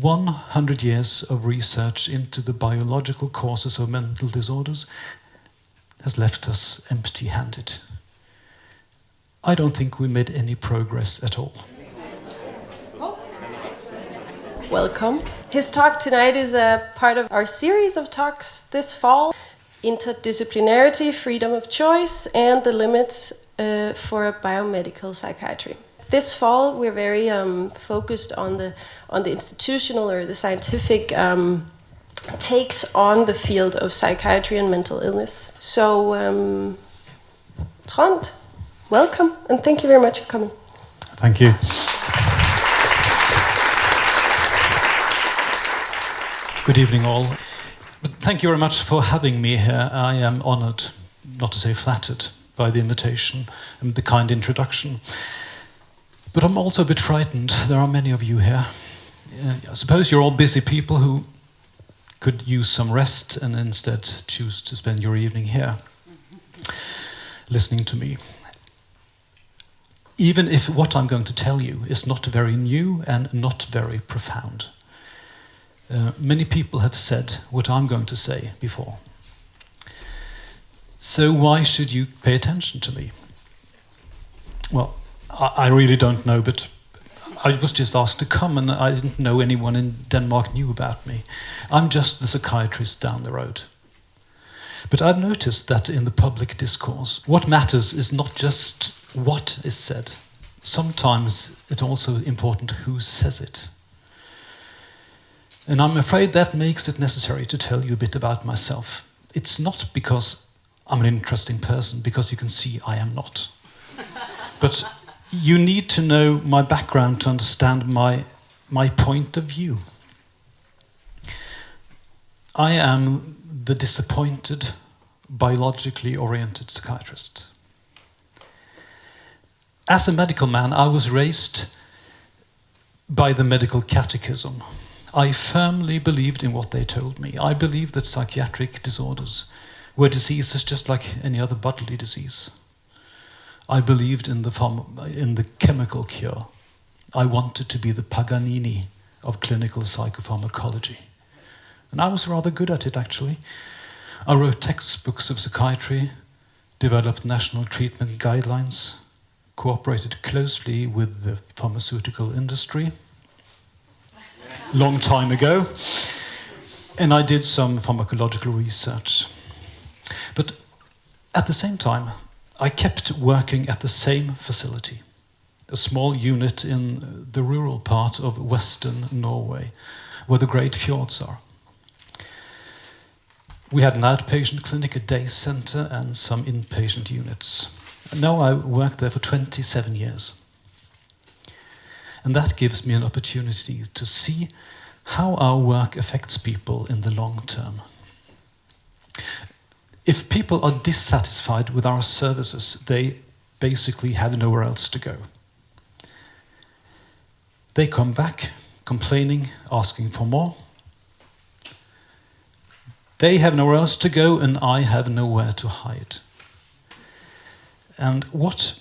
100 years of research into the biological causes of mental disorders has left us empty-handed. I don't think we made any progress at all. Welcome. His talk tonight is a part of our series of talks this fall, Interdisciplinarity, Freedom of Choice, and the Limits for Biomedical Psychiatry. This fall, we're very focused on the institutional or the scientific takes on the field of psychiatry and mental illness. So, Trond, welcome, and thank you very much for coming. Thank you. Good evening, all. Thank you very much for having me here. I am honored, not to say flattered, by the invitation and the kind introduction. But I'm also a bit frightened. There are many of you here. I suppose you're all busy people who could use some rest and instead choose to spend your evening here, listening to me. Even if what I'm going to tell you is not very new and not very profound. Many people have said what I'm going to say before. So why should you pay attention to me? Well, I really don't know, but I was just asked to come and I didn't know anyone in Denmark knew about me. I'm just the psychiatrist down the road. But I've noticed that in the public discourse, what matters is not just what is said. Sometimes it's also important who says it. And I'm afraid that makes it necessary to tell you a bit about myself. It's not because I'm an interesting person, because you can see I am not. But you need to know my background to understand my point of view. I am the disappointed, biologically oriented psychiatrist. As a medical man, I was raised by the medical catechism. I firmly believed in what they told me. I believed that psychiatric disorders were diseases just like any other bodily disease. I believed in the chemical cure. I wanted to be the Paganini of clinical psychopharmacology. And I was rather good at it, actually. I wrote textbooks of psychiatry, developed national treatment guidelines, cooperated closely with the pharmaceutical industry, long time ago, and I did some pharmacological research. But at the same time, I kept working at the same facility, a small unit in the rural part of western Norway, where the great fjords are. We had an outpatient clinic, a day center, and some inpatient units. And now I worked there for 27 years. And that gives me an opportunity to see how our work affects people in the long term. If people are dissatisfied with our services, they basically have nowhere else to go. They come back, complaining, asking for more. They have nowhere else to go, and I have nowhere to hide. And what,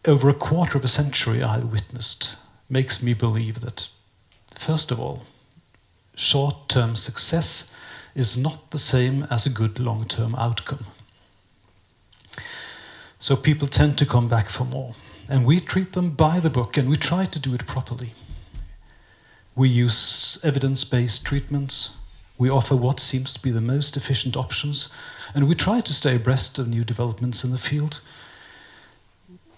over a quarter of a century, I witnessed makes me believe that, first of all, short-term success is not the same as a good long-term outcome. So people tend to come back for more. And we treat them by the book, and we try to do it properly. We use evidence-based treatments. We offer what seems to be the most efficient options, and we try to stay abreast of new developments in the field.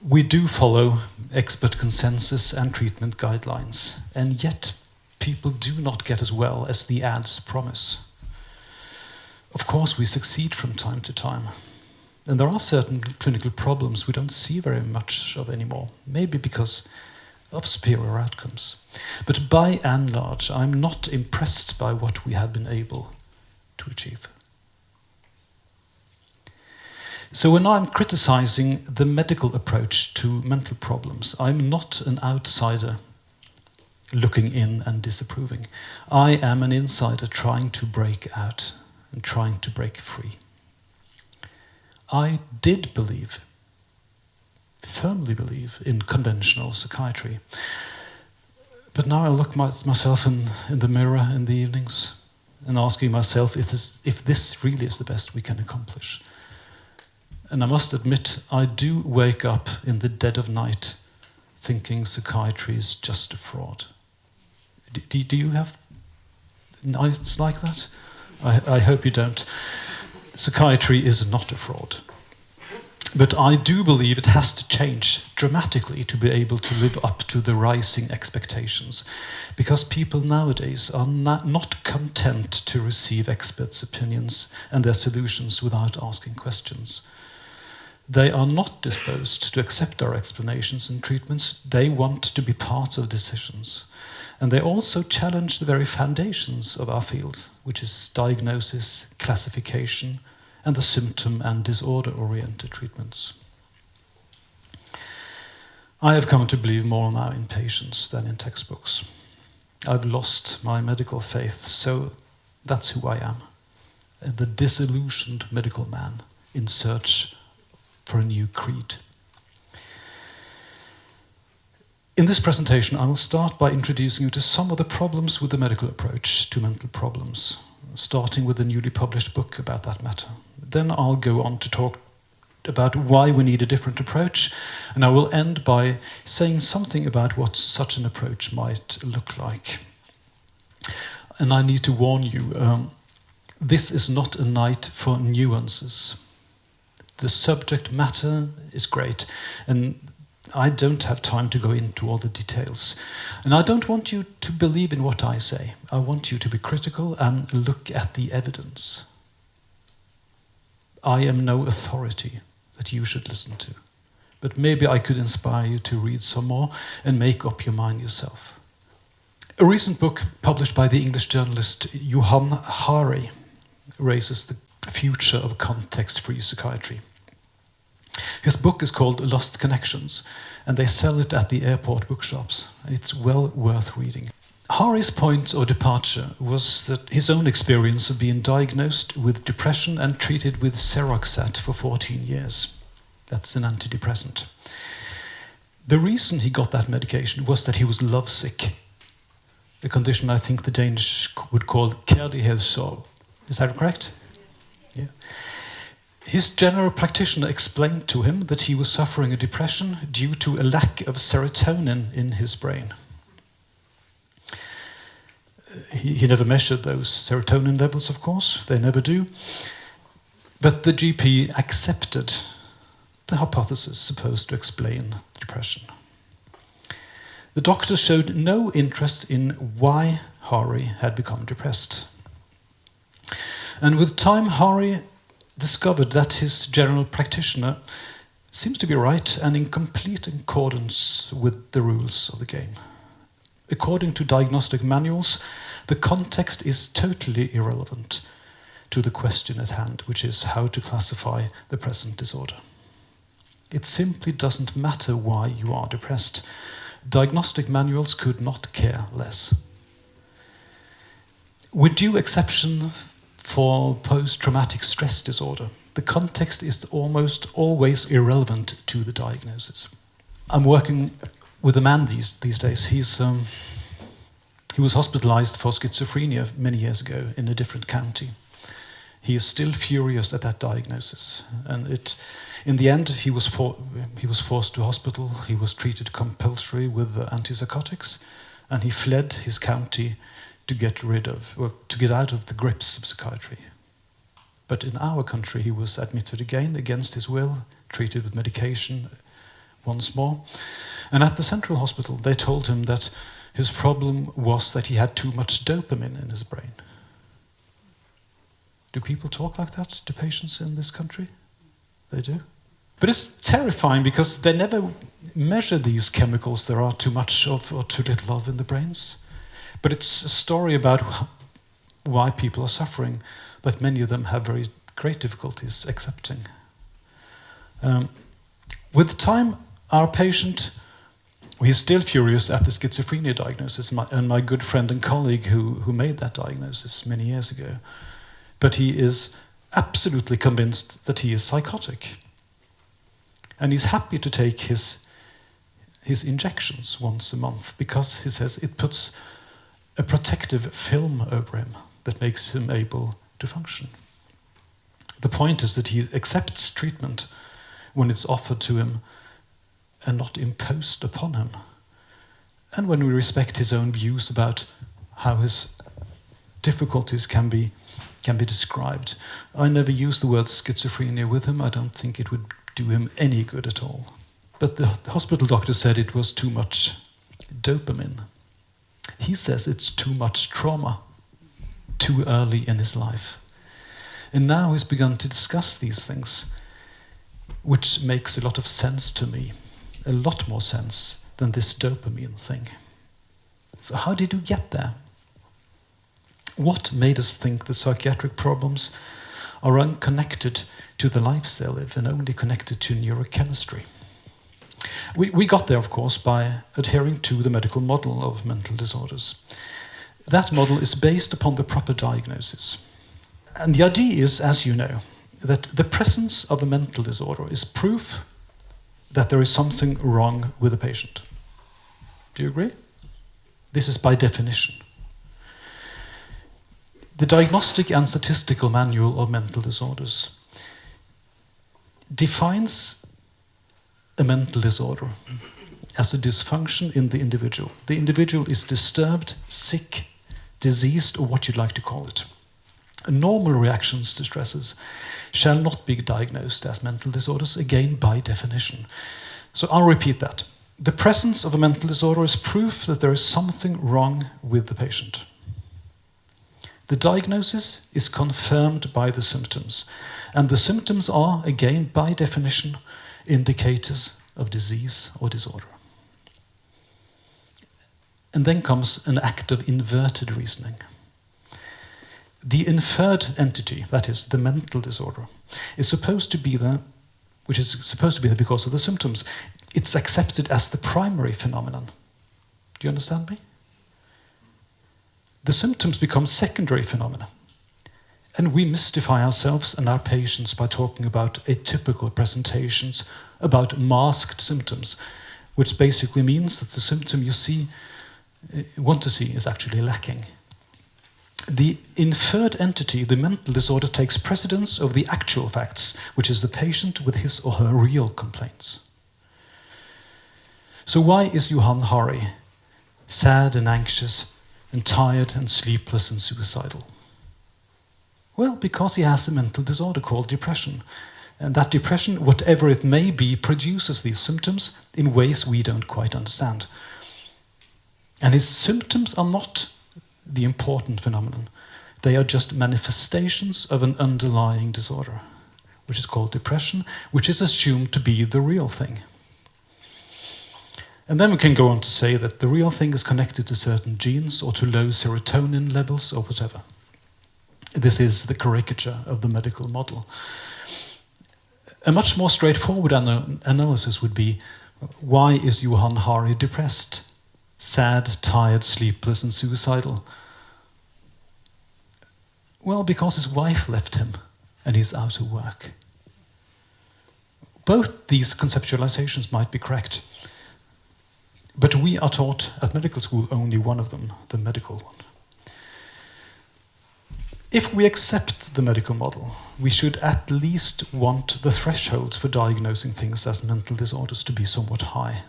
We do follow expert consensus and treatment guidelines, and yet people do not get as well as the ads promise. Of course, we succeed from time to time, and there are certain clinical problems we don't see very much of anymore, maybe because of superior outcomes. But by and large, I'm not impressed by what we have been able to achieve. So when I'm criticizing the medical approach to mental problems, I'm not an outsider looking in and disapproving. I am an insider trying to break out and trying to break free. I did believe, firmly believe, in conventional psychiatry. But now I look myself in the mirror in the evenings and asking myself if this really is the best we can accomplish. And I must admit, I do wake up in the dead of night thinking psychiatry is just a fraud. Do you have nights like that? I hope you don't. Psychiatry is not a fraud. But I do believe it has to change dramatically to be able to live up to the rising expectations, because people nowadays are not content to receive experts' opinions and their solutions without asking questions. They are not disposed to accept our explanations and treatments. They want to be part of decisions. And they also challenge the very foundations of our field, which is diagnosis, classification, and the symptom and disorder-oriented treatments. I have come to believe more now in patients than in textbooks. I've lost my medical faith, so that's who I am. The disillusioned medical man in search for a new creed. In this presentation, I will start by introducing you to some of the problems with the medical approach to mental problems, starting with a newly published book about that matter. Then I'll go on to talk about why we need a different approach, and I will end by saying something about what such an approach might look like. And I need to warn you, this is not a night for nuances. The subject matter is great, and I don't have time to go into all the details. And I don't want you to believe in what I say. I want you to be critical and look at the evidence. I am no authority that you should listen to, but maybe I could inspire you to read some more and make up your mind yourself. A recent book published by the English journalist Johan Aare raises the future of context-free psychiatry. His book is called Lost Connections, and they sell it at the airport bookshops. It's well worth reading. Aare's point of departure was that his own experience of being diagnosed with depression and treated with Seroxat for 14 years. That's an antidepressant. The reason he got that medication was that he was lovesick, a condition I think the Danish would call kærlighedssorg. Is that correct? Yeah. His general practitioner explained to him that he was suffering a depression due to a lack of serotonin in his brain. He never measured those serotonin levels, of course, they never do. But the GP accepted the hypothesis supposed to explain depression. The doctor showed no interest in why Aare had become depressed. And with time, Aare discovered that his general practitioner seems to be right and in complete accordance with the rules of the game. According to diagnostic manuals, the context is totally irrelevant to the question at hand, which is how to classify the present disorder. It simply doesn't matter why you are depressed. Diagnostic manuals could not care less. With due exception for post-traumatic stress disorder, the context is almost always irrelevant to the diagnosis. I'm working with a man these days. He was hospitalized for schizophrenia many years ago in a different county. He is still furious at that diagnosis, and in the end he was forced to hospital. He was treated compulsory with antipsychotics, and he fled his county to get out of the grips of psychiatry. But in our country he was admitted again against his will, treated with medication once more. And at the central hospital they told him that his problem was that he had too much dopamine in his brain. Do people talk like that to patients in this country? They do. But it's terrifying because they never measure these chemicals there are too much of or too little of in the brains. But it's a story about why people are suffering that many of them have very great difficulties accepting. With time, our patient, he's still furious at the schizophrenia diagnosis, and my good friend and colleague who made that diagnosis many years ago. But he is absolutely convinced that he is psychotic. And he's happy to take his his injections once a month because he says it puts a protective film over him that makes him able to function. The point is that he accepts treatment when it's offered to him and not imposed upon him. And when we respect his own views about how his difficulties can be described. I never use the word schizophrenia with him. I don't think it would do him any good at all. But the hospital doctor said it was too much dopamine. He says it's too much trauma, too early in his life. And now he's begun to discuss these things, which makes a lot of sense to me, a lot more sense than this dopamine thing. So how did you get there? What made us think that psychiatric problems are unconnected to the lives they live and only connected to neurochemistry? We got there, of course, by adhering to the medical model of mental disorders. That model is based upon the proper diagnosis. And the idea is, as you know, that the presence of a mental disorder is proof that there is something wrong with the patient. Do you agree? This is by definition. The Diagnostic and Statistical Manual of Mental Disorders defines a mental disorder as a dysfunction in the individual. The individual is disturbed, sick, diseased, or what you'd like to call it. Normal reactions to stresses shall not be diagnosed as mental disorders, again by definition. So I'll repeat that. The presence of a mental disorder is proof that there is something wrong with the patient. The diagnosis is confirmed by the symptoms, and the symptoms are, again by definition, indicators of disease or disorder. And then comes an act of inverted reasoning. The inferred entity, that is, the mental disorder, is supposed to be there, which is supposed to be there because of the symptoms. It's accepted as the primary phenomenon. Do you understand me? The symptoms become secondary phenomena. And we mystify ourselves and our patients by talking about atypical presentations, about masked symptoms, which basically means that the symptom you want to see is actually lacking. The inferred entity, the mental disorder, takes precedence over the actual facts, which is the patient with his or her real complaints. So why is Johan Aare sad and anxious and tired and sleepless and suicidal? Well, because he has a mental disorder called depression. And that depression, whatever it may be, produces these symptoms in ways we don't quite understand. And his symptoms are not the important phenomenon. They are just manifestations of an underlying disorder, which is called depression, which is assumed to be the real thing. And then we can go on to say that the real thing is connected to certain genes or to low serotonin levels or whatever. This is the caricature of the medical model. A much more straightforward analysis would be, why is Johan Aare depressed? Sad, tired, sleepless, and suicidal? Well, because his wife left him and he's out of work. Both these conceptualizations might be correct, but we are taught at medical school only one of them, the medical one. If we accept the medical model, we should at least want the threshold for diagnosing things as mental disorders to be somewhat high,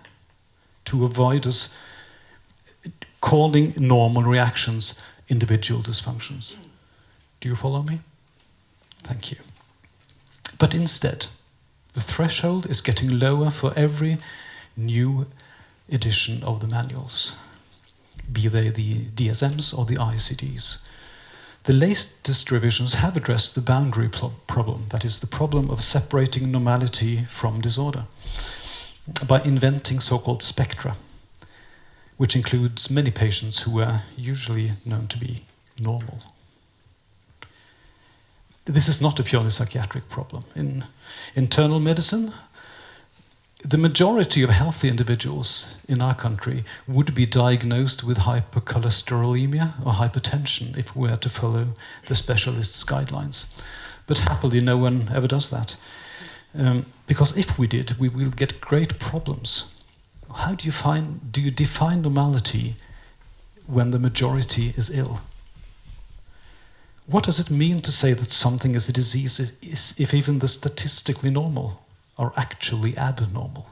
to avoid us calling normal reactions individual dysfunctions. Do you follow me? Thank you. But instead, the threshold is getting lower for every new edition of the manuals, be they the DSMs or the ICDs. The latest revisions have addressed the boundary problem, that is, the problem of separating normality from disorder, by inventing so-called spectra, which includes many patients who are usually known to be normal. This is not a purely psychiatric problem. In internal medicine, the majority of healthy individuals in our country would be diagnosed with hypercholesterolemia or hypertension if we were to follow the specialists' guidelines. But happily, no one ever does that. Because if we did, we will get great problems. How do you define normality when the majority is ill? What does it mean to say that something is a disease if even the statistically normal are actually abnormal?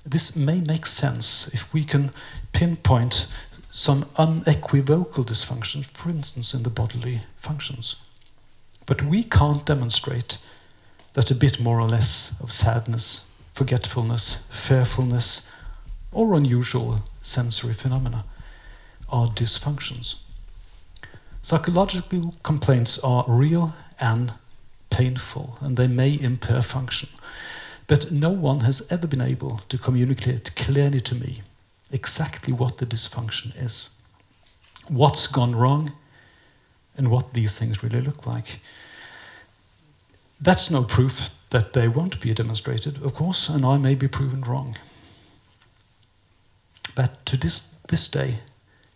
This may make sense if we can pinpoint some unequivocal dysfunction, for instance in the bodily functions. But we can't demonstrate that a bit more or less of sadness, forgetfulness, fearfulness, or unusual sensory phenomena are dysfunctions. Psychological complaints are real and painful, and they may impair function. But no one has ever been able to communicate clearly to me exactly what the dysfunction is, what's gone wrong, and what these things really look like. That's no proof that they won't be demonstrated, of course, and I may be proven wrong. But to this day,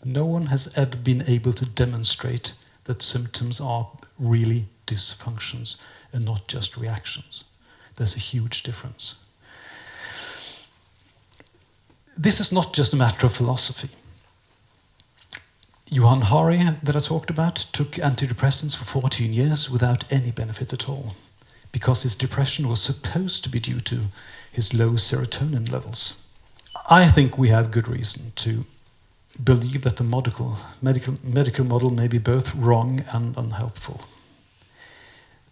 no one has ever been able to demonstrate that symptoms are really dysfunctions and not just reactions. There's a huge difference. This is not just a matter of philosophy. Johan Aare, that I talked about, took antidepressants for 14 years without any benefit at all, because his depression was supposed to be due to his low serotonin levels. I think we have good reason to believe that the medical model may be both wrong and unhelpful.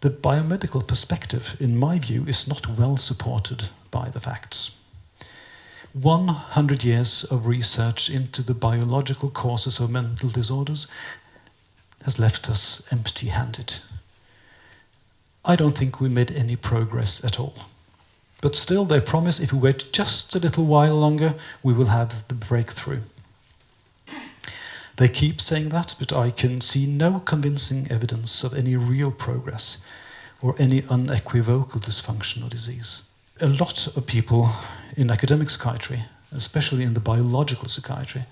The biomedical perspective, in my view, is not well supported by the facts. 100 years of research into the biological causes of mental disorders has left us empty-handed. I don't think we made any progress at all. But still, they promise if we wait just a little while longer, we will have the breakthrough. They keep saying that, but I can see no convincing evidence of any real progress or any unequivocal dysfunction or disease. A lot of people in academic psychiatry, especially in the biological psychiatry,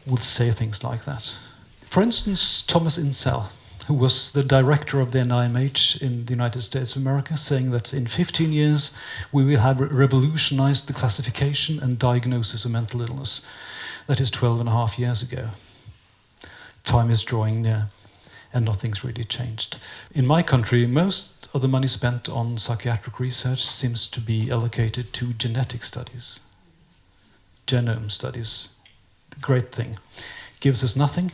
would say things like that. For instance, Thomas Insel, who was the director of the NIMH in the United States of America, saying that in 15 years we will have revolutionized the classification and diagnosis of mental illness. That is 12 and a half years ago. Time is drawing near, and nothing's really changed. In my country, most of the money spent on psychiatric research seems to be allocated to genetic studies, genome studies. The great thing. Gives us nothing,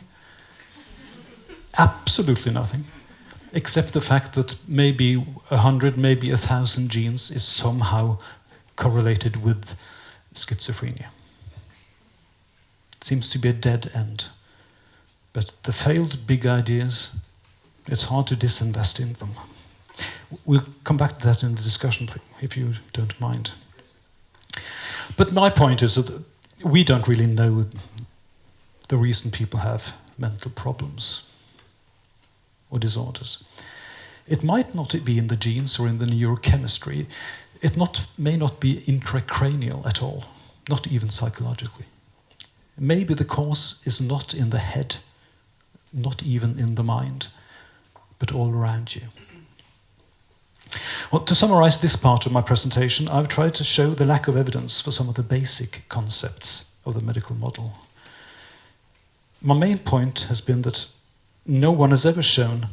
absolutely nothing, except the fact that maybe 100, maybe 1,000 genes is somehow correlated with schizophrenia. It seems to be a dead end. But the failed big ideas, it's hard to disinvest in them. We'll come back to that in the discussion, if you don't mind. But my point is that we don't really know the reason people have mental problems or disorders. It might not be in the genes or in the neurochemistry. It may not be intracranial at all, not even psychologically. Maybe the cause is not in the head, not even in the mind, but all around you. Well, to summarize this part of my presentation, I've tried to show the lack of evidence for some of the basic concepts of the medical model. My main point has been that no one has ever shown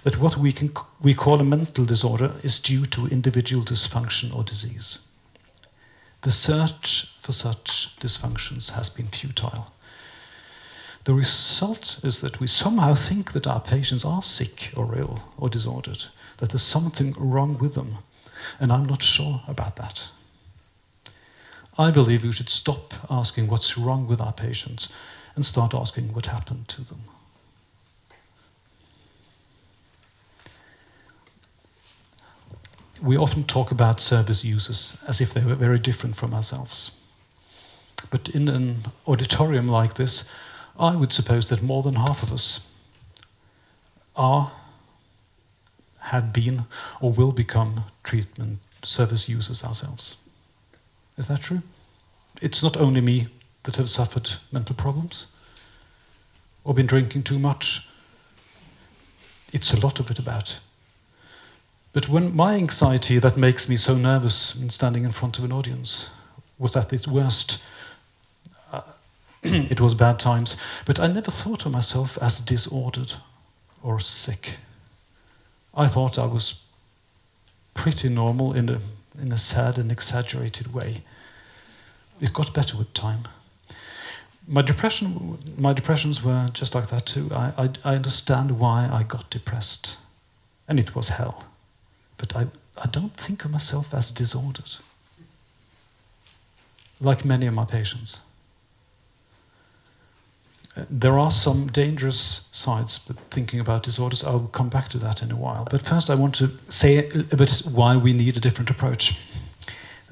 that what we call a mental disorder is due to individual dysfunction or disease. The search for such dysfunctions has been futile. The result is that we somehow think that our patients are sick or ill or disordered, that there's something wrong with them, and I'm not sure about that. I believe we should stop asking what's wrong with our patients and start asking what happened to them. We often talk about service users as if they were very different from ourselves. But in an auditorium like this, I would suppose that more than half of us have been, or will become treatment service users ourselves. Is that true? It's not only me that have suffered mental problems or been drinking too much. It's a lot of it about. But when my anxiety that makes me so nervous in standing in front of an audience, was at its worst. It was bad times, but I never thought of myself as disordered or sick. I thought I was pretty normal in a sad and exaggerated way. It got better with time. My depressions were just like that too. I understand why I got depressed, and it was hell. But I don't think of myself as disordered, like many of my patients. There are some dangerous sides but thinking about disorders. I'll come back to that in a while. But first I want to say a bit why we need a different approach.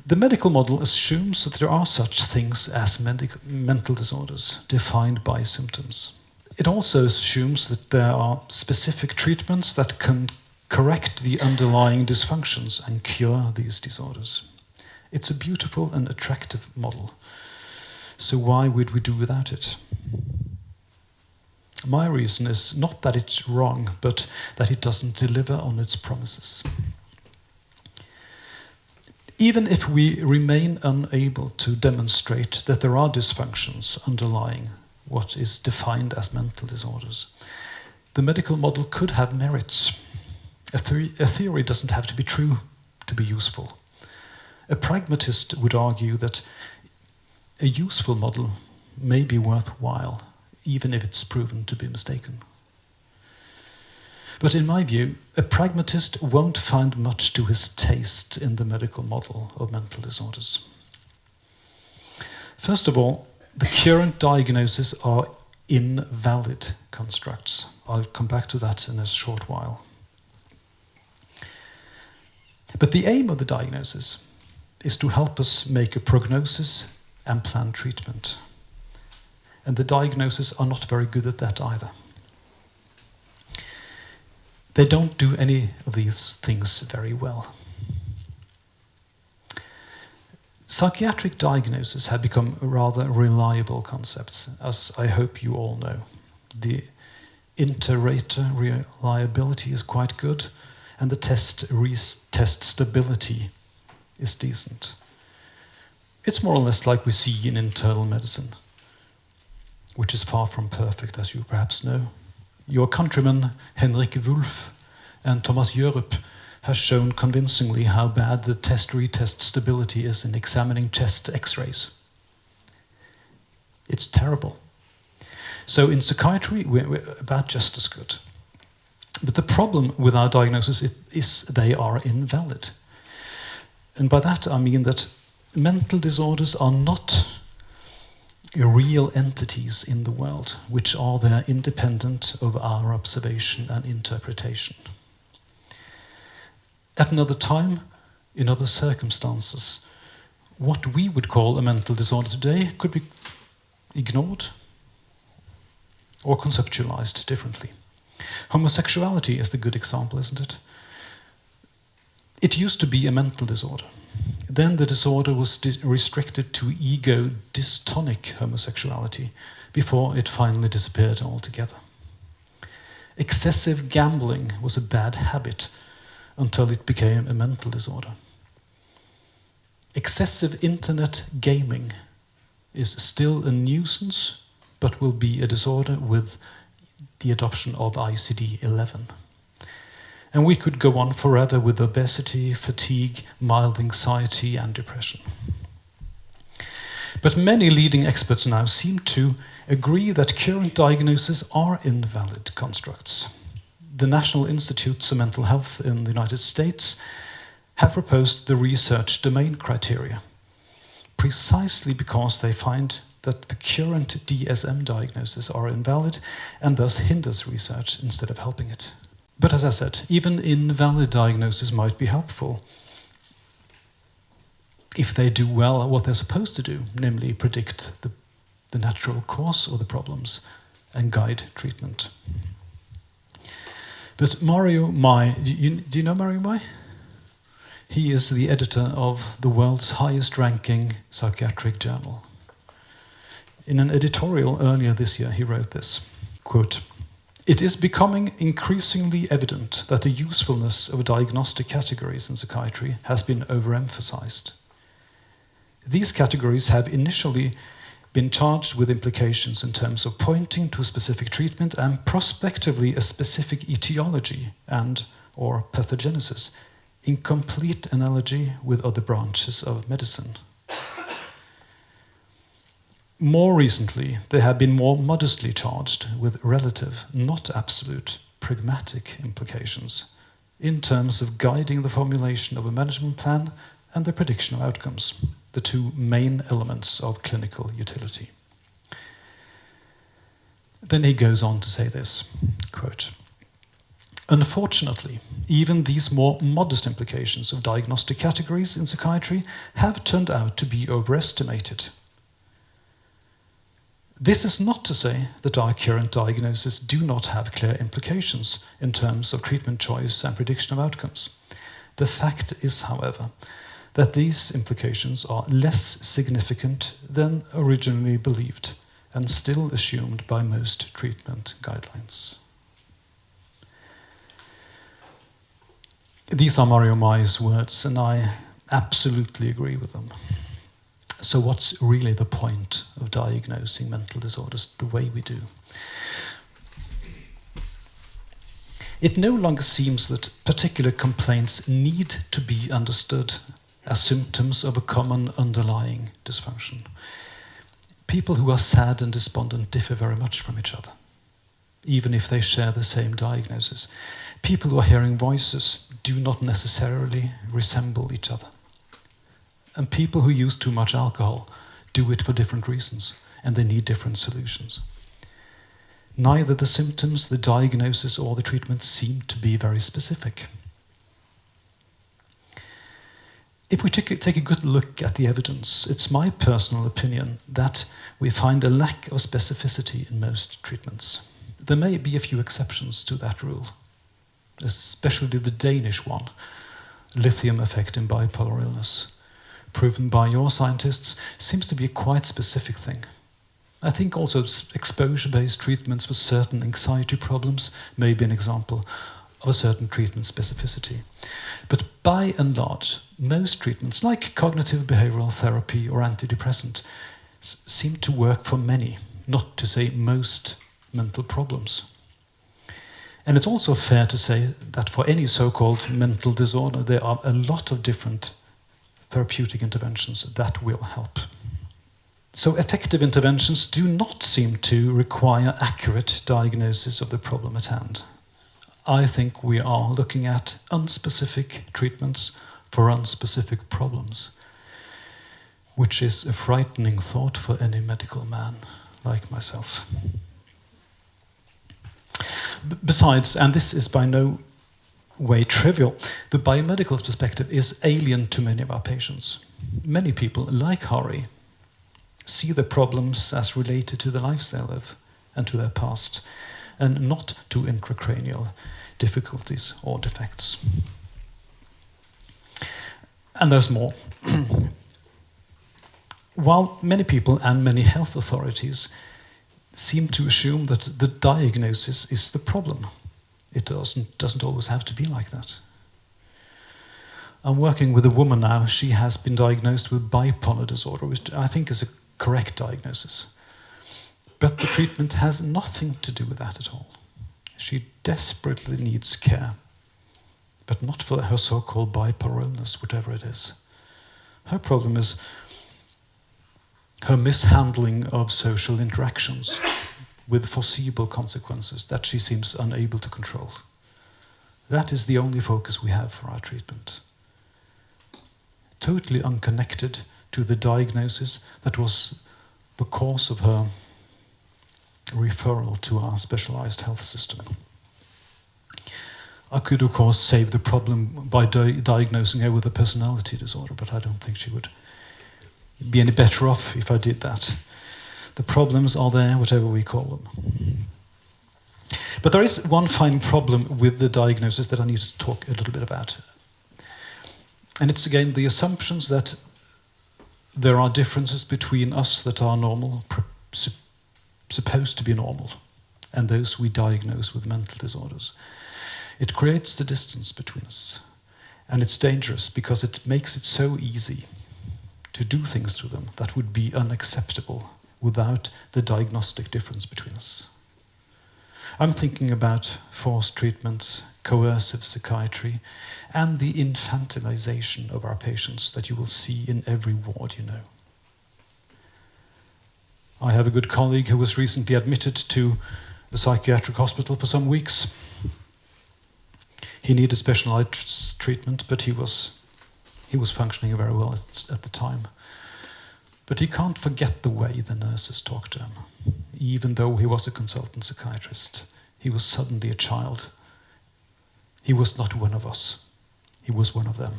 The medical model assumes that there are such things as mental disorders defined by symptoms. It also assumes that there are specific treatments that can correct the underlying dysfunctions and cure these disorders. It's a beautiful and attractive model. So why would we do without it? My reason is not that it's wrong, but that it doesn't deliver on its promises. Even if we remain unable to demonstrate that there are dysfunctions underlying what is defined as mental disorders, the medical model could have merits. A theory doesn't have to be true to be useful. A pragmatist would argue that a useful model may be worthwhile, even if it's proven to be mistaken. But in my view, a pragmatist won't find much to his taste in the medical model of mental disorders. First of all, the current diagnoses are invalid constructs. I'll come back to that in a short while. But the aim of the diagnosis is to help us make a prognosis and plan treatment. And the diagnoses are not very good at that either. They don't do any of these things very well. Psychiatric diagnoses have become rather reliable concepts, as I hope you all know. The inter-rater reliability is quite good, and the test stability is decent. It's more or less like we see in internal medicine, which is far from perfect, as you perhaps know. Your countrymen Henrik Wulff and Thomas Jørup has shown convincingly how bad the test-retest stability is in examining chest x-rays. It's terrible. So in psychiatry, we're about just as good. But the problem with our diagnosis is they are invalid. And by that I mean that mental disorders are not real entities in the world, which are there independent of our observation and interpretation. At another time, in other circumstances, what we would call a mental disorder today could be ignored or conceptualized differently. Homosexuality is the good example, isn't it? It used to be a mental disorder. Then the disorder was restricted to ego-dystonic homosexuality before it finally disappeared altogether. Excessive gambling was a bad habit until it became a mental disorder. Excessive internet gaming is still a nuisance, but will be a disorder with the adoption of ICD-11. And we could go on forever with obesity, fatigue, mild anxiety, and depression. But many leading experts now seem to agree that current diagnoses are invalid constructs. The National Institutes of Mental Health in the United States have proposed the research domain criteria, precisely because they find that the current DSM diagnoses are invalid and thus hinders research instead of helping it. But as I said, even invalid diagnoses might be helpful if they do well what they're supposed to do, namely predict the natural cause of the problems and guide treatment. But Mario Mai, do you know Mario Mai? He is the editor of the world's highest ranking psychiatric journal. In an editorial earlier this year, he wrote this, quote, "It is becoming increasingly evident that the usefulness of diagnostic categories in psychiatry has been overemphasized. These categories have initially been charged with implications in terms of pointing to a specific treatment and prospectively a specific etiology and or pathogenesis, in complete analogy with other branches of medicine. More recently, they have been more modestly charged with relative, not absolute, pragmatic implications in terms of guiding the formulation of a management plan and the prediction of outcomes, the two main elements of clinical utility. Then he goes on to say this, quote, "Unfortunately, even these more modest implications of diagnostic categories in psychiatry have turned out to be overestimated. This is not to say that our current diagnoses do not have clear implications in terms of treatment choice and prediction of outcomes. The fact is, however, that these implications are less significant than originally believed and still assumed by most treatment guidelines." These are Mario Mai's words, and I absolutely agree with them. So what's really the point of diagnosing mental disorders the way we do? It no longer seems that particular complaints need to be understood as symptoms of a common underlying dysfunction. People who are sad and despondent differ very much from each other, even if they share the same diagnosis. People who are hearing voices do not necessarily resemble each other. And people who use too much alcohol do it for different reasons, and they need different solutions. Neither the symptoms, the diagnosis, or the treatment seem to be very specific. If we take a good look at the evidence, it's my personal opinion that we find a lack of specificity in most treatments. There may be a few exceptions to that rule, especially the Danish one, lithium effect in bipolar illness, proven by your scientists, seems to be a quite specific thing. I think also exposure-based treatments for certain anxiety problems may be an example of a certain treatment specificity. But by and large, most treatments, like cognitive behavioral therapy or antidepressant, seem to work for many, not to say most, mental problems. And it's also fair to say that for any so-called mental disorder, there are a lot of different therapeutic interventions that will help. So effective interventions do not seem to require accurate diagnosis of the problem at hand. I think we are looking at unspecific treatments for unspecific problems, which is a frightening thought for any medical man like myself. Besides, and this is by no way trivial, the biomedical perspective is alien to many of our patients. Many people, like Aare, see the problems as related to the lives they live and to their past, and not to intracranial difficulties or defects. And there's more. While many people and many health authorities seem to assume that the diagnosis is the problem, it doesn't always have to be like that. I'm working with a woman now. She has been diagnosed with bipolar disorder, which I think is a correct diagnosis. But the treatment has nothing to do with that at all. She desperately needs care, but not for her so-called bipolar illness, whatever it is. Her problem is her mishandling of social interactions with foreseeable consequences that she seems unable to control. That is the only focus we have for our treatment. Totally unconnected to the diagnosis that was the cause of her referral to our specialized health system. I could, of course, save the problem by diagnosing her with a personality disorder, but I don't think she would be any better off if I did that. The problems are there, whatever we call them. But there is one fine problem with the diagnosis that I need to talk a little bit about. And it's again the assumptions that there are differences between us that are normal, supposed to be normal, and those we diagnose with mental disorders. It creates the distance between us. And it's dangerous because it makes it so easy to do things to them that would be unacceptable without the diagnostic difference between us. I'm thinking about forced treatments, coercive psychiatry, and the infantilization of our patients that you will see in every ward you know. I have a good colleague who was recently admitted to a psychiatric hospital for some weeks. He needed specialized treatment, but he was functioning very well at the time. But he can't forget the way the nurses talked to him. Even though he was a consultant psychiatrist, he was suddenly a child. He was not one of us. He was one of them.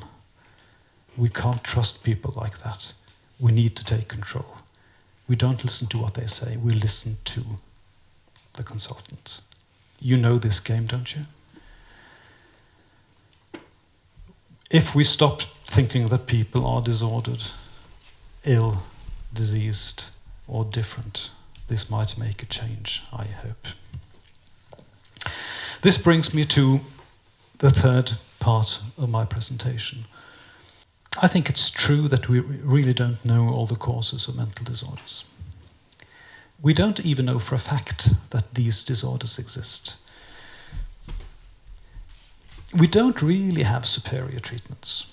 We can't trust people like that. We need to take control. We don't listen to what they say. We listen to the consultant. You know this game, don't you? If we stop thinking that people are disordered, ill, diseased, or different, this might make a change, I hope. This brings me to the third part of my presentation. I think it's true that we really don't know all the causes of mental disorders. We don't even know for a fact that these disorders exist. We don't really have superior treatments.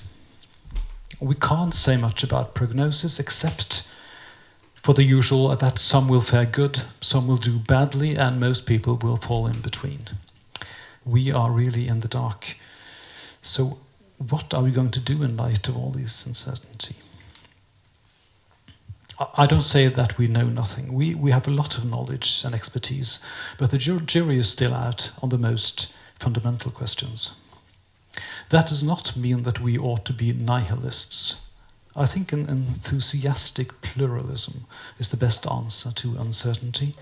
We can't say much about prognosis except for the usual that some will fare good, some will do badly, and most people will fall in between. We are really in the dark. So what are we going to do in light of all this uncertainty? I don't say that we know nothing. We have a lot of knowledge and expertise, but the jury is still out on the most fundamental questions. That does not mean that we ought to be nihilists. I think an enthusiastic pluralism is the best answer to uncertainty.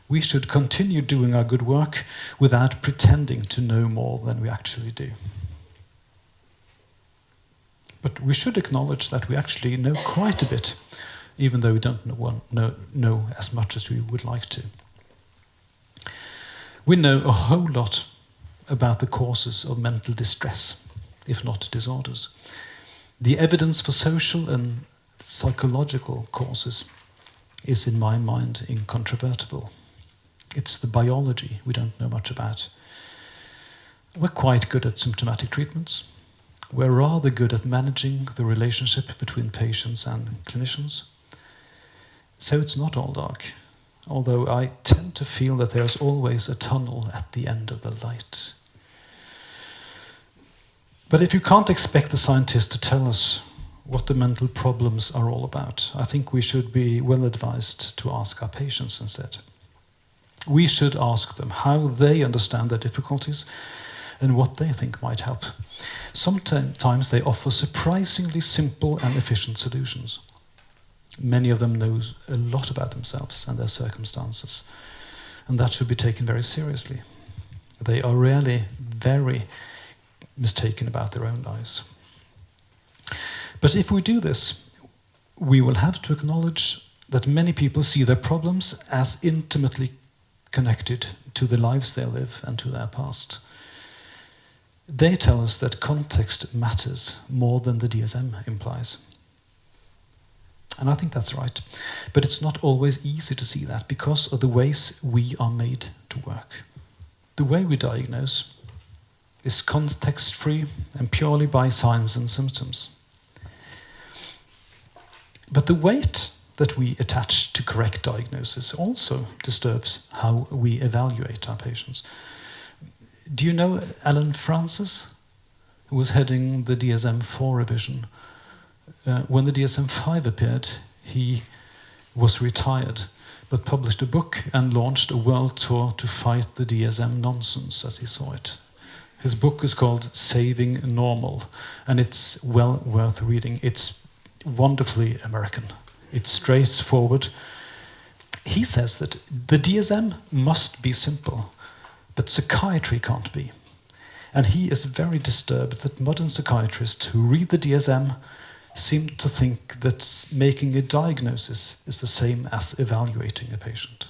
We should continue doing our good work without pretending to know more than we actually do. But we should acknowledge that we actually know quite a bit, even though we don't know as much as we would like to. We know a whole lot about the causes of mental distress, if not disorders. The evidence for social and psychological causes is, in my mind, incontrovertible. It's the biology we don't know much about. We're quite good at symptomatic treatments. We're rather good at managing the relationship between patients and clinicians. So it's not all dark, although I tend to feel that there's always a tunnel at the end of the light. But if you can't expect the scientists to tell us what the mental problems are all about, I think we should be well advised to ask our patients instead. We should ask them how they understand their difficulties and what they think might help. Sometimes they offer surprisingly simple and efficient solutions. Many of them know a lot about themselves and their circumstances, and that should be taken very seriously. They are rarely very mistaken about their own lives. But if we do this, we will have to acknowledge that many people see their problems as intimately connected to the lives they live and to their past. They tell us that context matters more than the DSM implies. And I think that's right. But it's not always easy to see that because of the ways we are made to work. The way we diagnose is context-free and purely by signs and symptoms. But the weight that we attach to correct diagnosis also disturbs how we evaluate our patients. Do you know Alan Francis, who was heading the DSM-4 revision? When the DSM-5 appeared, he was retired, but published a book and launched a world tour to fight the DSM nonsense as he saw it. His book is called Saving Normal, and it's well worth reading. It's wonderfully American. It's straightforward. He says that the DSM must be simple, but psychiatry can't be. And he is very disturbed that modern psychiatrists who read the DSM seem to think that making a diagnosis is the same as evaluating a patient,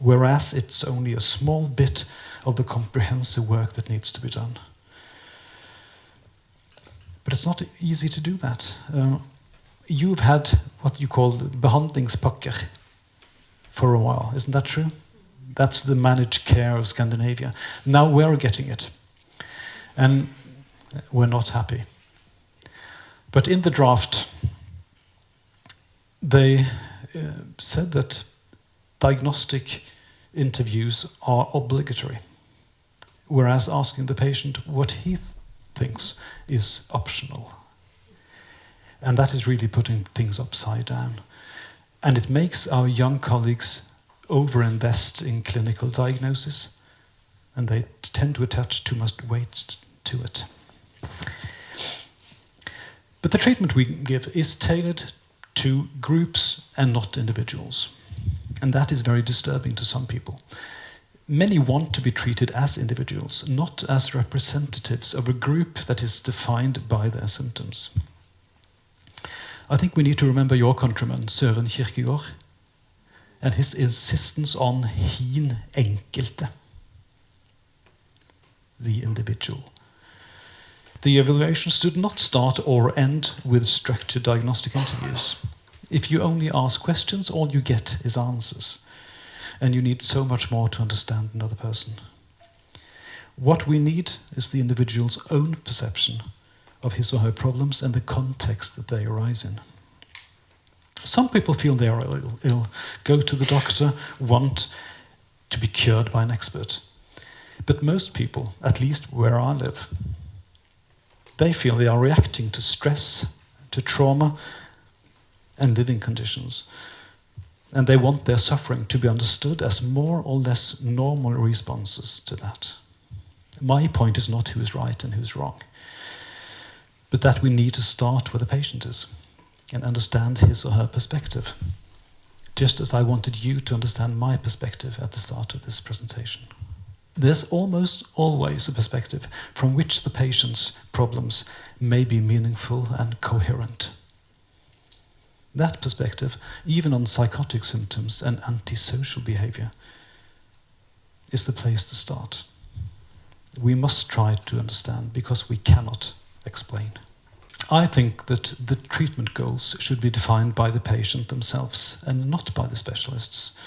whereas it's only a small bit of the comprehensive work that needs to be done. But it's not easy to do that. You've had what you call behandlingspakker for a while, isn't that true? That's the managed care of Scandinavia. Now we're getting it. And we're not happy. But in the draft, they said that diagnostic interviews are obligatory, whereas asking the patient what he thinks is optional. And that is really putting things upside down. And it makes our young colleagues overinvest in clinical diagnosis, and they tend to attach too much weight to it. But the treatment we give is tailored to groups and not individuals. And that is very disturbing to some people. Many want to be treated as individuals, not as representatives of a group that is defined by their symptoms. I think we need to remember your countryman, Søren Kierkegaard, and his insistence on hin enkelte, the individual. The evaluations did not start or end with structured diagnostic interviews. If you only ask questions, all you get is answers. And you need so much more to understand another person. What we need is the individual's own perception of his or her problems and the context that they arise in. Some people feel they are ill, go to the doctor, want to be cured by an expert. But most people, at least where I live, they feel they are reacting to stress, to trauma, and living conditions. And they want their suffering to be understood as more or less normal responses to that. My point is not who is right and who's wrong, but that we need to start where the patient is and understand his or her perspective, just as I wanted you to understand my perspective at the start of this presentation. There's almost always a perspective from which the patient's problems may be meaningful and coherent. That perspective, even on psychotic symptoms and antisocial behavior, is the place to start. We must try to understand because we cannot explain. I think that the treatment goals should be defined by the patient themselves and not by the specialists,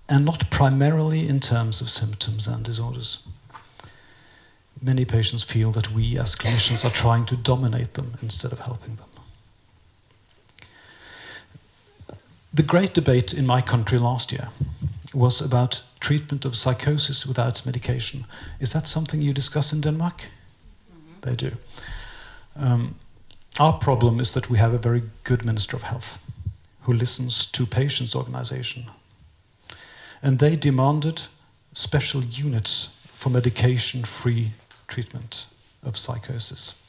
and not primarily in terms of symptoms and disorders. Many patients feel that we as clinicians are trying to dominate them instead of helping them. The great debate in my country last year was about treatment of psychosis without medication. Is that something you discuss in Denmark? Mm-hmm. They do. Our problem is that we have a very good Minister of Health who listens to patients' organization. And they demanded special units for medication-free treatment of psychosis.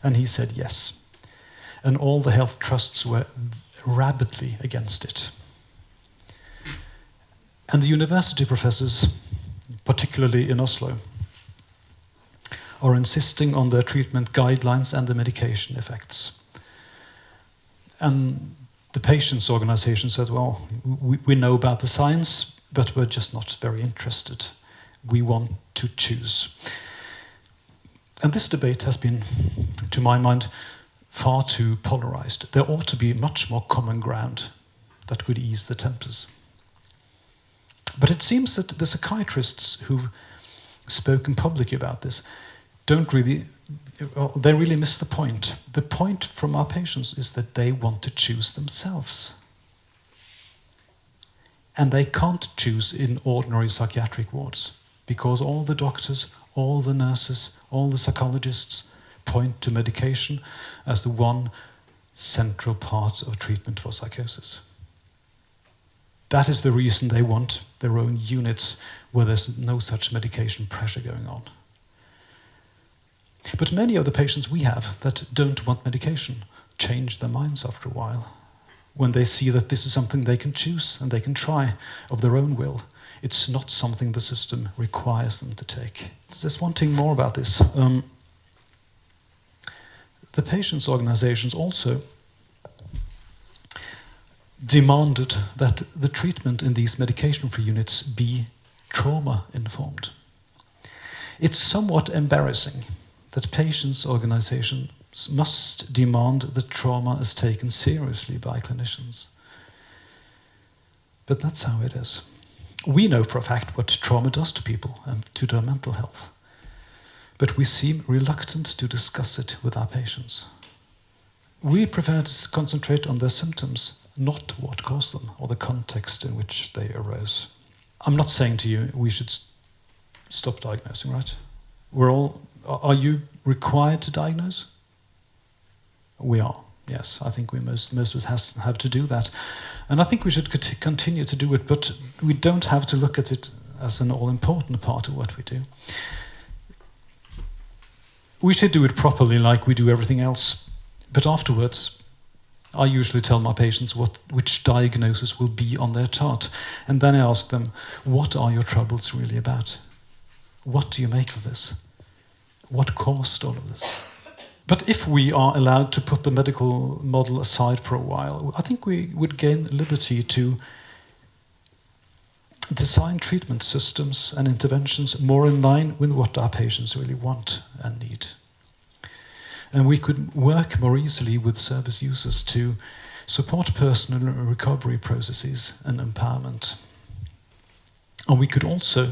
And he said yes. And all the health trusts were rabidly against it. And the university professors, particularly in Oslo, are insisting on their treatment guidelines and the medication effects. And the patients' organization said, well, we know about the science, but we're just not very interested. We want to choose. And this debate has been, to my mind, far too polarized. There ought to be much more common ground that could ease the tempers. But it seems that the psychiatrists who've spoken publicly about this they really miss the point. The point from our patients is that they want to choose themselves. And they can't choose in ordinary psychiatric wards because all the doctors, all the nurses, all the psychologists point to medication as the one central part of treatment for psychosis. That is the reason they want their own units where there's no such medication pressure going on. But many of the patients we have that don't want medication change their minds after a while when they see that this is something they can choose and they can try of their own will. It's not something the system requires them to take. Just one thing more about this. The patients' organizations also demanded that the treatment in these medication-free units be trauma-informed. It's somewhat embarrassing that patients' organization must demand that trauma is taken seriously by clinicians. But that's how it is. We know for a fact what trauma does to people and to their mental health. But we seem reluctant to discuss it with our patients. We prefer to concentrate on their symptoms, not what caused them or the context in which they arose. I'm not saying to you we should stop diagnosing, right? Are you required to diagnose? We are, yes. I think most of us have to do that. And I think we should continue to do it, but we don't have to look at it as an all-important part of what we do. We should do it properly like we do everything else. But afterwards, I usually tell my patients which diagnosis will be on their chart. And then I ask them, what are your troubles really about? What do you make of this? What caused all of this? But if we are allowed to put the medical model aside for a while, I think we would gain liberty to design treatment systems and interventions more in line with what our patients really want and need. And we could work more easily with service users to support personal recovery processes and empowerment. And we could also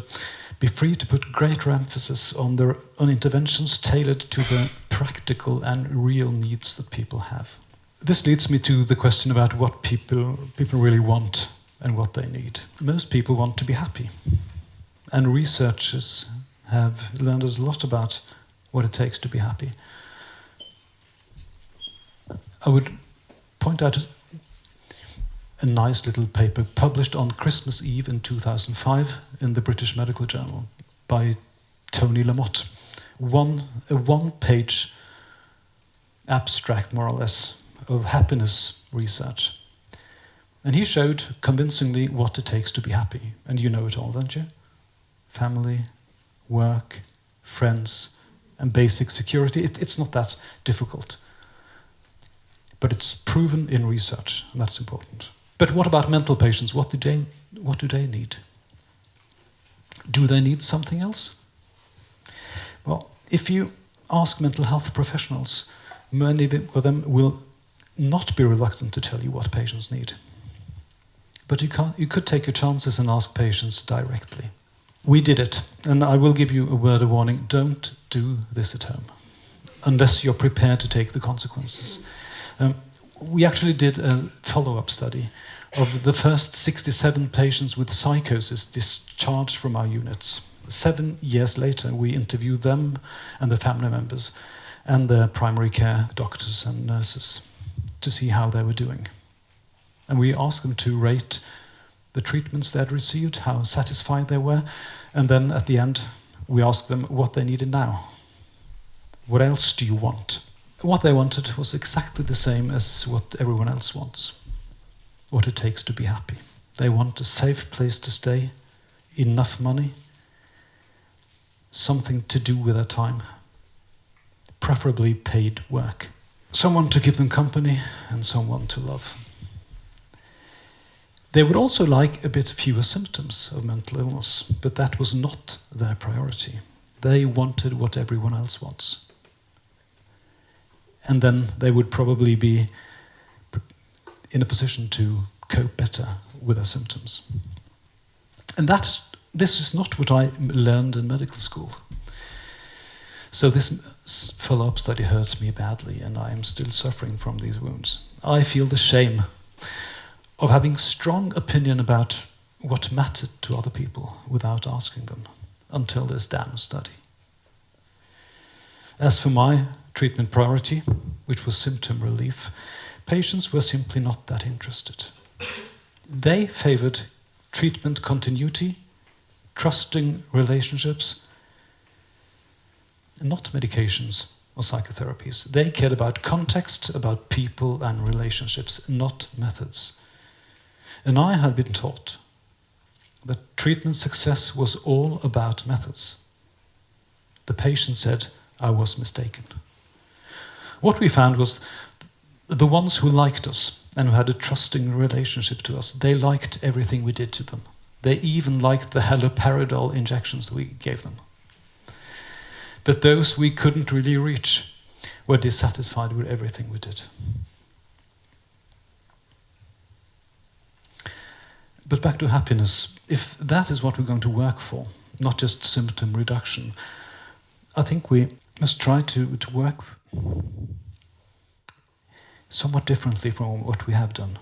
be free to put greater emphasis on interventions tailored to the practical and real needs that people have. This leads me to the question about what people really want and what they need. Most people want to be happy. And researchers have learned a lot about what it takes to be happy. I would point out a nice little paper published on Christmas Eve in 2005 in the British Medical Journal by Tony Lamotte. A one-page abstract, more or less, of happiness research. And he showed convincingly what it takes to be happy. And you know it all, don't you? Family, work, friends, and basic security. It's not that difficult. But it's proven in research, and that's important. But what about mental patients? What do they need? Do they need something else? Well, if you ask mental health professionals, many of them will not be reluctant to tell you what patients need. But you could take your chances and ask patients directly. We did it, and I will give you a word of warning. Don't do this at home, unless you're prepared to take the consequences. We actually did a follow-up study of the first 67 patients with psychosis discharged from our units. 7 years later, we interviewed them and their family members and their primary care doctors and nurses to see how they were doing. And we asked them to rate the treatments they had received, how satisfied they were, and then at the end, we asked them what they needed now. What else do you want? What they wanted was exactly the same as what everyone else wants. What it takes to be happy. They want a safe place to stay, enough money, something to do with their time, preferably paid work. Someone to keep them company and someone to love. They would also like a bit fewer symptoms of mental illness, but that was not their priority. They wanted what everyone else wants. And then they would probably be in a position to cope better with their symptoms. And this is not what I learned in medical school. So this follow-up study hurts me badly, and I am still suffering from these wounds. I feel the shame of having strong opinion about what mattered to other people without asking them until this damn study. As for my treatment priority, which was symptom relief, patients were simply not that interested. They favored treatment continuity, trusting relationships, not medications or psychotherapies. They cared about context, about people and relationships, not methods. And I had been taught that treatment success was all about methods. The patient said, I was mistaken. What we found was the ones who liked us and who had a trusting relationship to us, they liked everything we did to them. They even liked the haloperidol injections we gave them. But those we couldn't really reach, were dissatisfied with everything we did. But back to happiness, if that is what we're going to work for, not just symptom reduction, I think we must try to work somewhat differently from what we have done.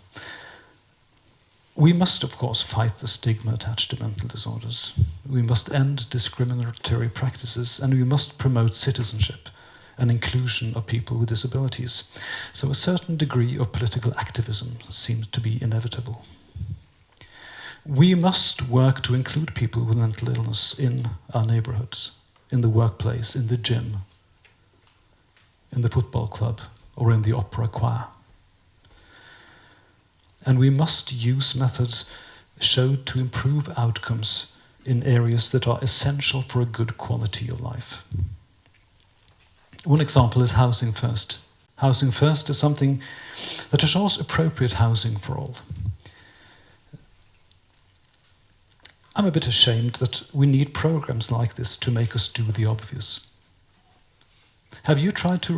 We must, of course, fight the stigma attached to mental disorders. We must end discriminatory practices, and we must promote citizenship and inclusion of people with disabilities. So a certain degree of political activism seems to be inevitable. We must work to include people with mental illness in our neighborhoods, in the workplace, in the gym, in the football club, or in the opera choir. And we must use methods showed to improve outcomes in areas that are essential for a good quality of life. One example is housing first. Housing first is something that assures appropriate housing for all. I'm a bit ashamed that we need programs like this to make us do the obvious. Have you tried to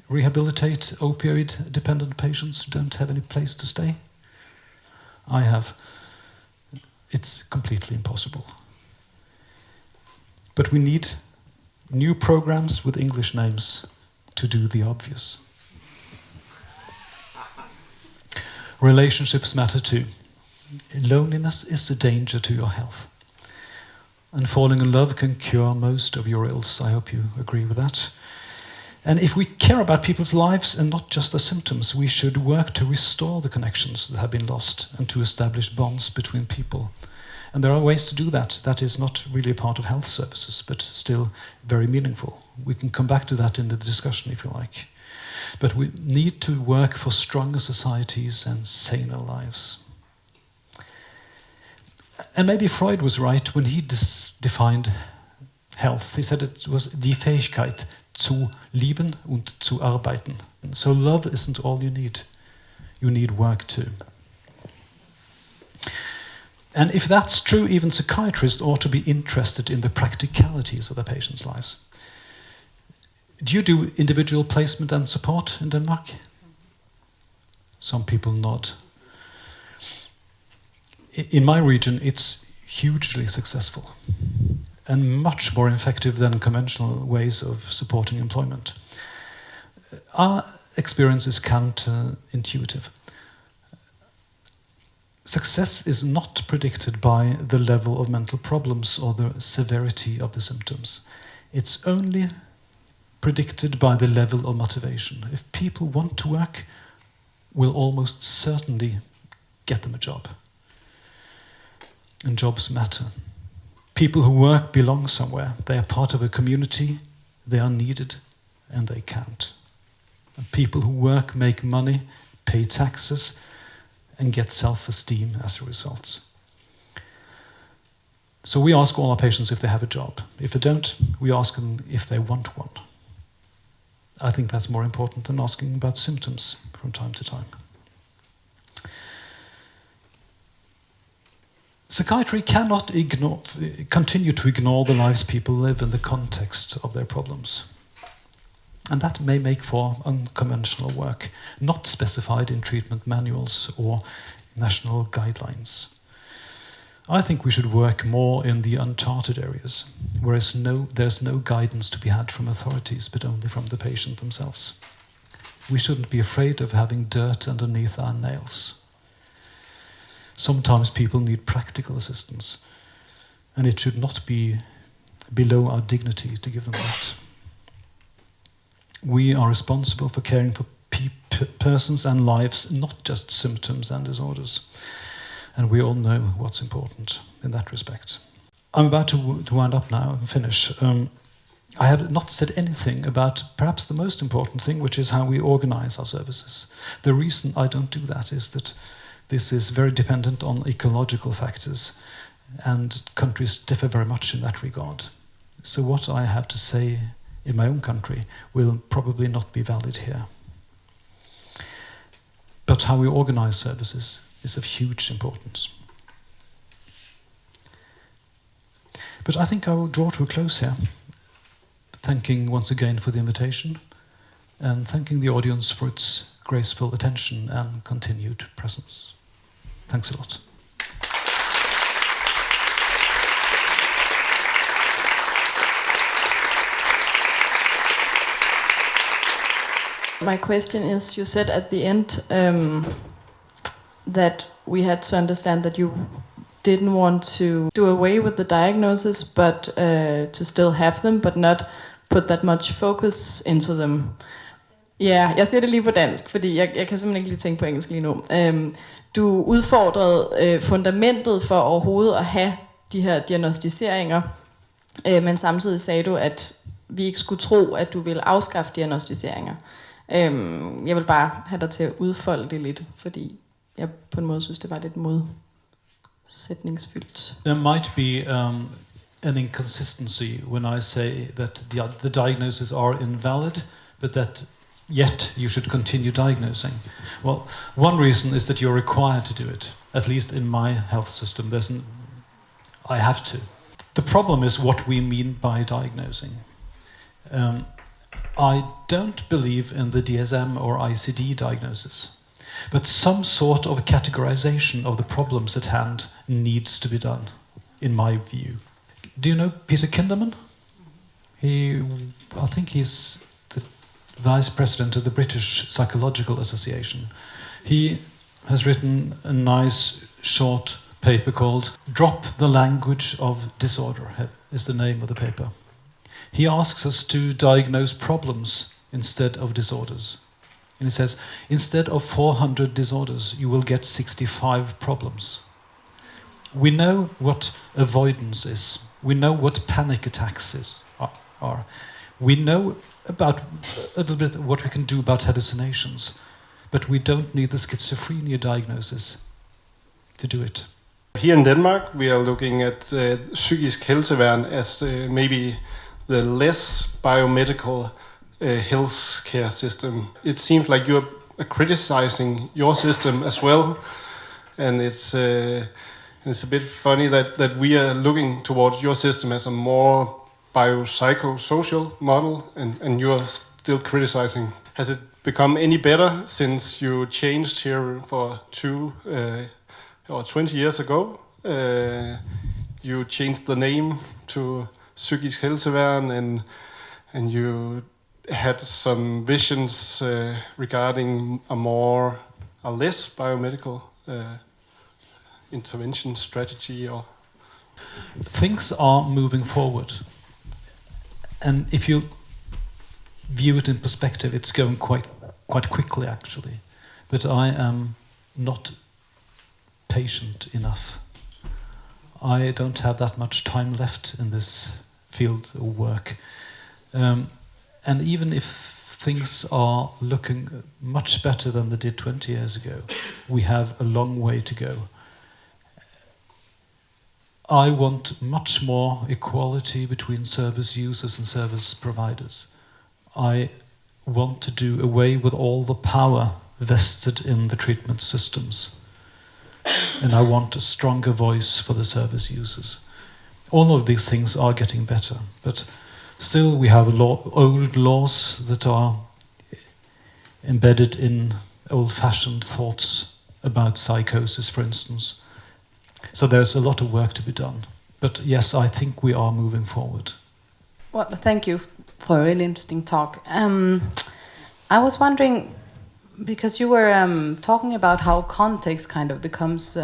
rehabilitate opioid-dependent patients who don't have any place to stay? I have. It's completely impossible. But we need new programs with English names to do the obvious. Relationships matter too. Loneliness is a danger to your health. And falling in love can cure most of your ills. I hope you agree with that. And if we care about people's lives and not just the symptoms, we should work to restore the connections that have been lost and to establish bonds between people. And there are ways to do that. That is not really a part of health services, but still very meaningful. We can come back to that in the discussion if you like. But we need to work for stronger societies and saner lives. And maybe Freud was right when he defined health. He said it was die Fähigkeit zu lieben und zu arbeiten. So love isn't all you need. You need work too. And if that's true, even psychiatrists ought to be interested in the practicalities of their patients' lives. Do you do individual placement and support in Denmark? Some people nod. In my region, it's hugely successful and much more effective than conventional ways of supporting employment. Our experience is counterintuitive. Success is not predicted by the level of mental problems or the severity of the symptoms. It's only predicted by the level of motivation. If people want to work, we'll almost certainly get them a job. And jobs matter. People who work belong somewhere. They are part of a community, they are needed, and they count. And people who work make money, pay taxes, and get self-esteem as a result. So we ask all our patients if they have a job. If they don't, we ask them if they want one. I think that's more important than asking about symptoms from time to time. Psychiatry cannot continue to ignore the lives people live in the context of their problems. And that may make for unconventional work, not specified in treatment manuals or national guidelines. I think we should work more in the uncharted areas, where there's no guidance to be had from authorities, but only from the patient themselves. We shouldn't be afraid of having dirt underneath our nails. Sometimes people need practical assistance, and it should not be below our dignity to give them that. We are responsible for caring for persons and lives, not just symptoms and disorders. And we all know what's important in that respect. I'm about to wind up now and finish. I have not said anything about perhaps the most important thing, which is how we organize our services. The reason I don't do that is that this is very dependent on ecological factors, and countries differ very much in that regard. So what I have to say in my own country will probably not be valid here. But how we organize services is of huge importance. But I think I will draw to a close here, thanking once again for the invitation, and thanking the audience for its graceful attention and continued presence. Thanks a lot. My question is, you said at the end that we had to understand that you didn't want to do away with the diagnosis, but to still have them, but not put that much focus into them. Ja, jeg siger det lige på dansk, fordi jeg kan simpelthen ikke lige tænke på engelsk lige nu. Du udfordrede fundamentet for overhovedet at have de her diagnostiseringer, men samtidig sagde du, at vi ikke skulle tro, at du ville afskaffe diagnostiseringer. Jeg vil bare have dig til at udfolde det lidt, fordi jeg på en måde synes, det var lidt modsætningsfyldt. There might be an inconsistency when I say that the diagnoses are invalid, but that yet you should continue diagnosing. Well, one reason is that you're required to do it, at least in my health system. I have to. The problem is what we mean by diagnosing. I don't believe in the DSM or ICD diagnosis, but some sort of categorization of the problems at hand needs to be done, in my view. Do you know Peter Kinderman? I think he's the vice president of the British Psychological Association. He has written a nice short paper called "Drop the Language of Disorder" is the name of the paper. He asks us to diagnose problems instead of disorders. And he says, instead of 400 disorders, you will get 65 problems. We know what avoidance is. We know what panic attacks are. We know about a little bit what we can do about hallucinations, but we don't need the schizophrenia diagnosis to do it. Here in Denmark, we are looking at psykisk helseværn as maybe the less biomedical healthcare system. It seems like you're criticizing your system as well, and it's a bit funny that we are looking towards your system as a more biopsychosocial model, and you're still criticizing. Has it become any better since you changed here for 20 years ago? You changed the name to psykisk helseværn, and you had some visions regarding a less biomedical intervention strategy. Or things are moving forward, and if you view it in perspective, it's going quite quickly actually. But I am not patient enough. I don't have that much time left in this field of work. And even if things are looking much better than they did 20 years ago, we have a long way to go. I want much more equality between service users and service providers. I want to do away with all the power vested in the treatment systems. And I want a stronger voice for the service users. All of these things are getting better, but still we have old laws that are embedded in old-fashioned thoughts about psychosis, for instance. So there's a lot of work to be done. But yes, I think we are moving forward. Well, thank you for a really interesting talk. I was wondering, because you were talking about how context kind of becomes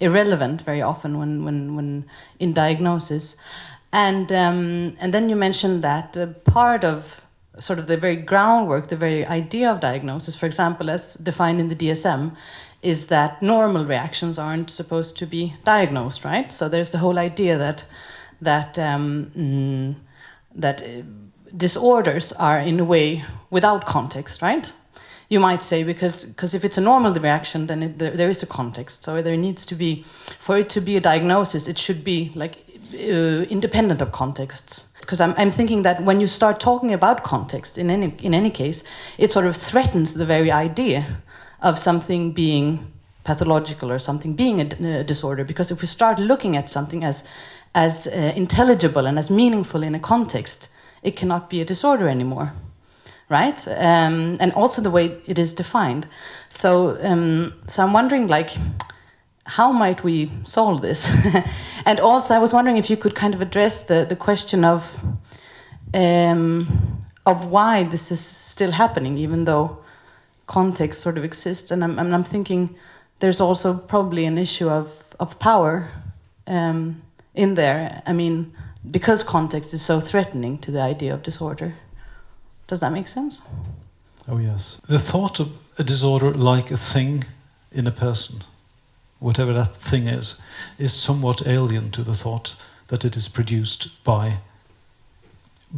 irrelevant very often when in diagnosis, and then you mentioned that part of sort of the very groundwork, the very idea of diagnosis, for example, as defined in the DSM, is that normal reactions aren't supposed to be diagnosed, right? So there's the whole idea that disorders are in a way without context, right? You might say because if it's a normal reaction, then there is a context. So there needs to be, for it to be a diagnosis, it should be like independent of contexts. Because I'm thinking that when you start talking about context in any case, it sort of threatens the very idea of something being pathological or something being a disorder. Because if we start looking at something as intelligible and as meaningful in a context, it cannot be a disorder anymore. right? And also the way it is defined. So I'm wondering, like, how might we solve this? And also, I was wondering if you could kind of address the question of why this is still happening, even though context sort of exists. And I'm thinking there's also probably an issue of power in there. I mean, because context is so threatening to the idea of disorder. Does that make sense? Oh yes. The thought of a disorder like a thing in a person, whatever that thing is somewhat alien to the thought that it is produced by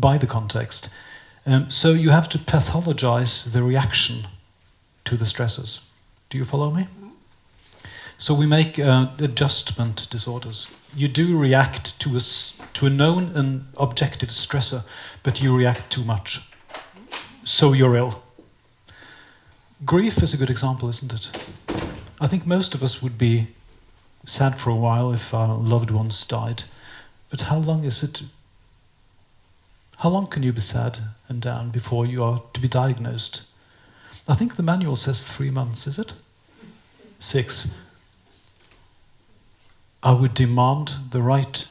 the context. So you have to pathologize the reaction to the stresses. Do you follow me? So we make adjustment disorders. You do react to a known and objective stressor, but you react too much. So you're ill. Grief is a good example, isn't it? I think most of us would be sad for a while if our loved ones died. But how long is it? How long can you be sad and down before you are to be diagnosed? I think the manual says 3 months, is it? 6. I would demand the right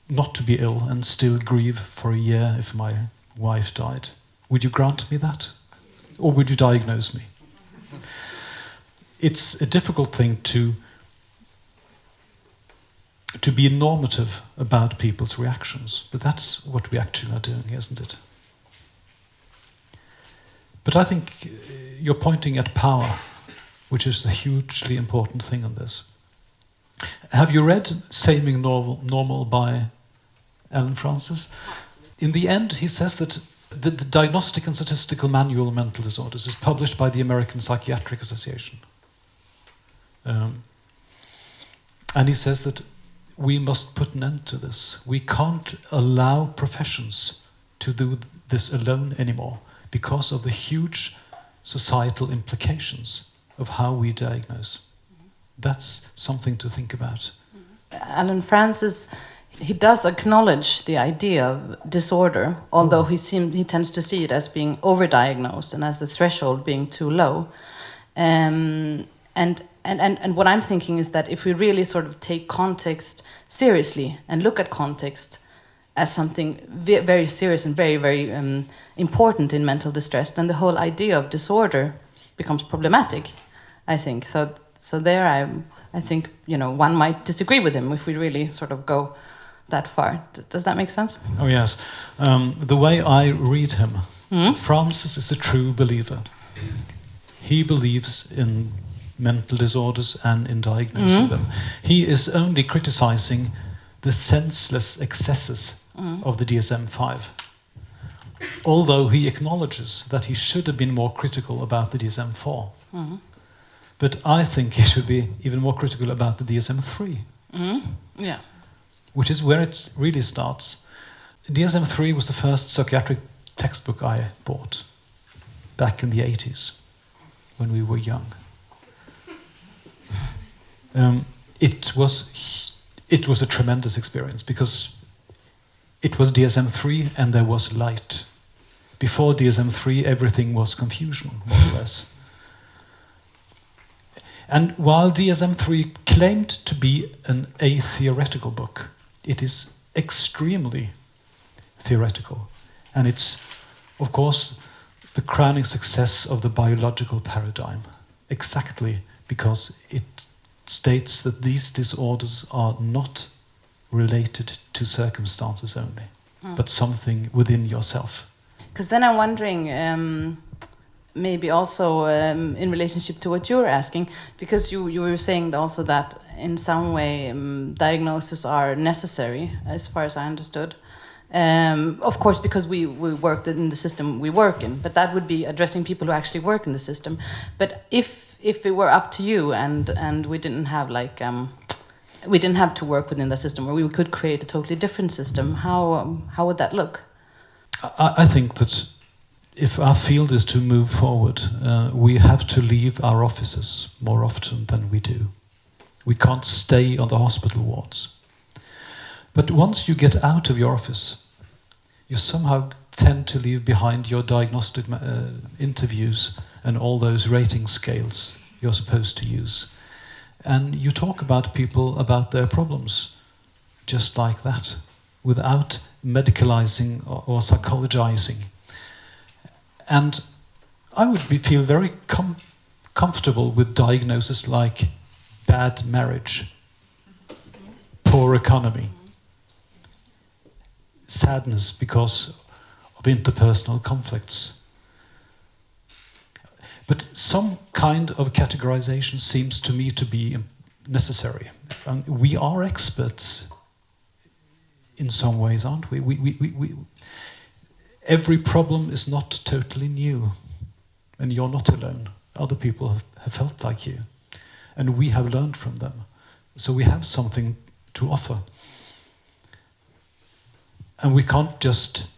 not to be ill and still grieve for a year if my wife died. Would you grant me that? Or would you diagnose me? It's a difficult thing to be normative about people's reactions, but that's what we actually are doing, isn't it? But I think you're pointing at power, which is the hugely important thing in this. Have you read Saming Normal by Alan Francis? In the end, he says that the Diagnostic and Statistical Manual of Mental Disorders is published by the American Psychiatric Association. And he says that we must put an end to this. We can't allow professions to do this alone anymore because of the huge societal implications of how we diagnose. That's something to think about. Alan Francis, he does acknowledge the idea of disorder, although he tends to see it as being overdiagnosed and as the threshold being too low. And what I'm thinking is that if we really sort of take context seriously and look at context as something very serious and very, very important in mental distress, then the whole idea of disorder becomes problematic, I think. So there I think, one might disagree with him if we really sort of go that far. Does that make sense? Oh yes. The way I read him, Francis is a true believer. He believes in mental disorders and in diagnosing them. He is only criticizing the senseless excesses of the DSM-5. Although he acknowledges that he should have been more critical about the DSM-4. But I think he should be even more critical about the DSM-3. Yeah. Which is where it really starts. DSM-3 was the first psychiatric textbook I bought back in the 80s when we were young. It was a tremendous experience because it was DSM-3 and there was light. Before DSM-3, everything was confusion, more or less. And while DSM-3 claimed to be an atheoretical book, it is extremely theoretical. And it's, of course, the crowning success of the biological paradigm, exactly because it states that these disorders are not related to circumstances only, but something within yourself. Because then I'm wondering, maybe also in relationship to what you were asking, because you were saying also that in some way diagnoses are necessary, as far as I understood. Of course, because we work in the system we work in, but that would be addressing people who actually work in the system. But if it were up to you and we didn't have we didn't have to work within the system, or we could create a totally different system, how would that look? I think that if our field is to move forward, we have to leave our offices more often than we do. We can't stay on the hospital wards. But once you get out of your office, you somehow tend to leave behind your diagnostic interviews and all those rating scales you're supposed to use. And you talk about people, about their problems, just like that, without medicalizing or psychologizing. And I would feel very comfortable with diagnoses like bad marriage, poor economy, sadness because of interpersonal conflicts. But some kind of categorization seems to me to be necessary. And we are experts in some ways, aren't we? Every problem is not totally new, and you're not alone. Other people have felt like you, and we have learned from them. So we have something to offer. And we can't just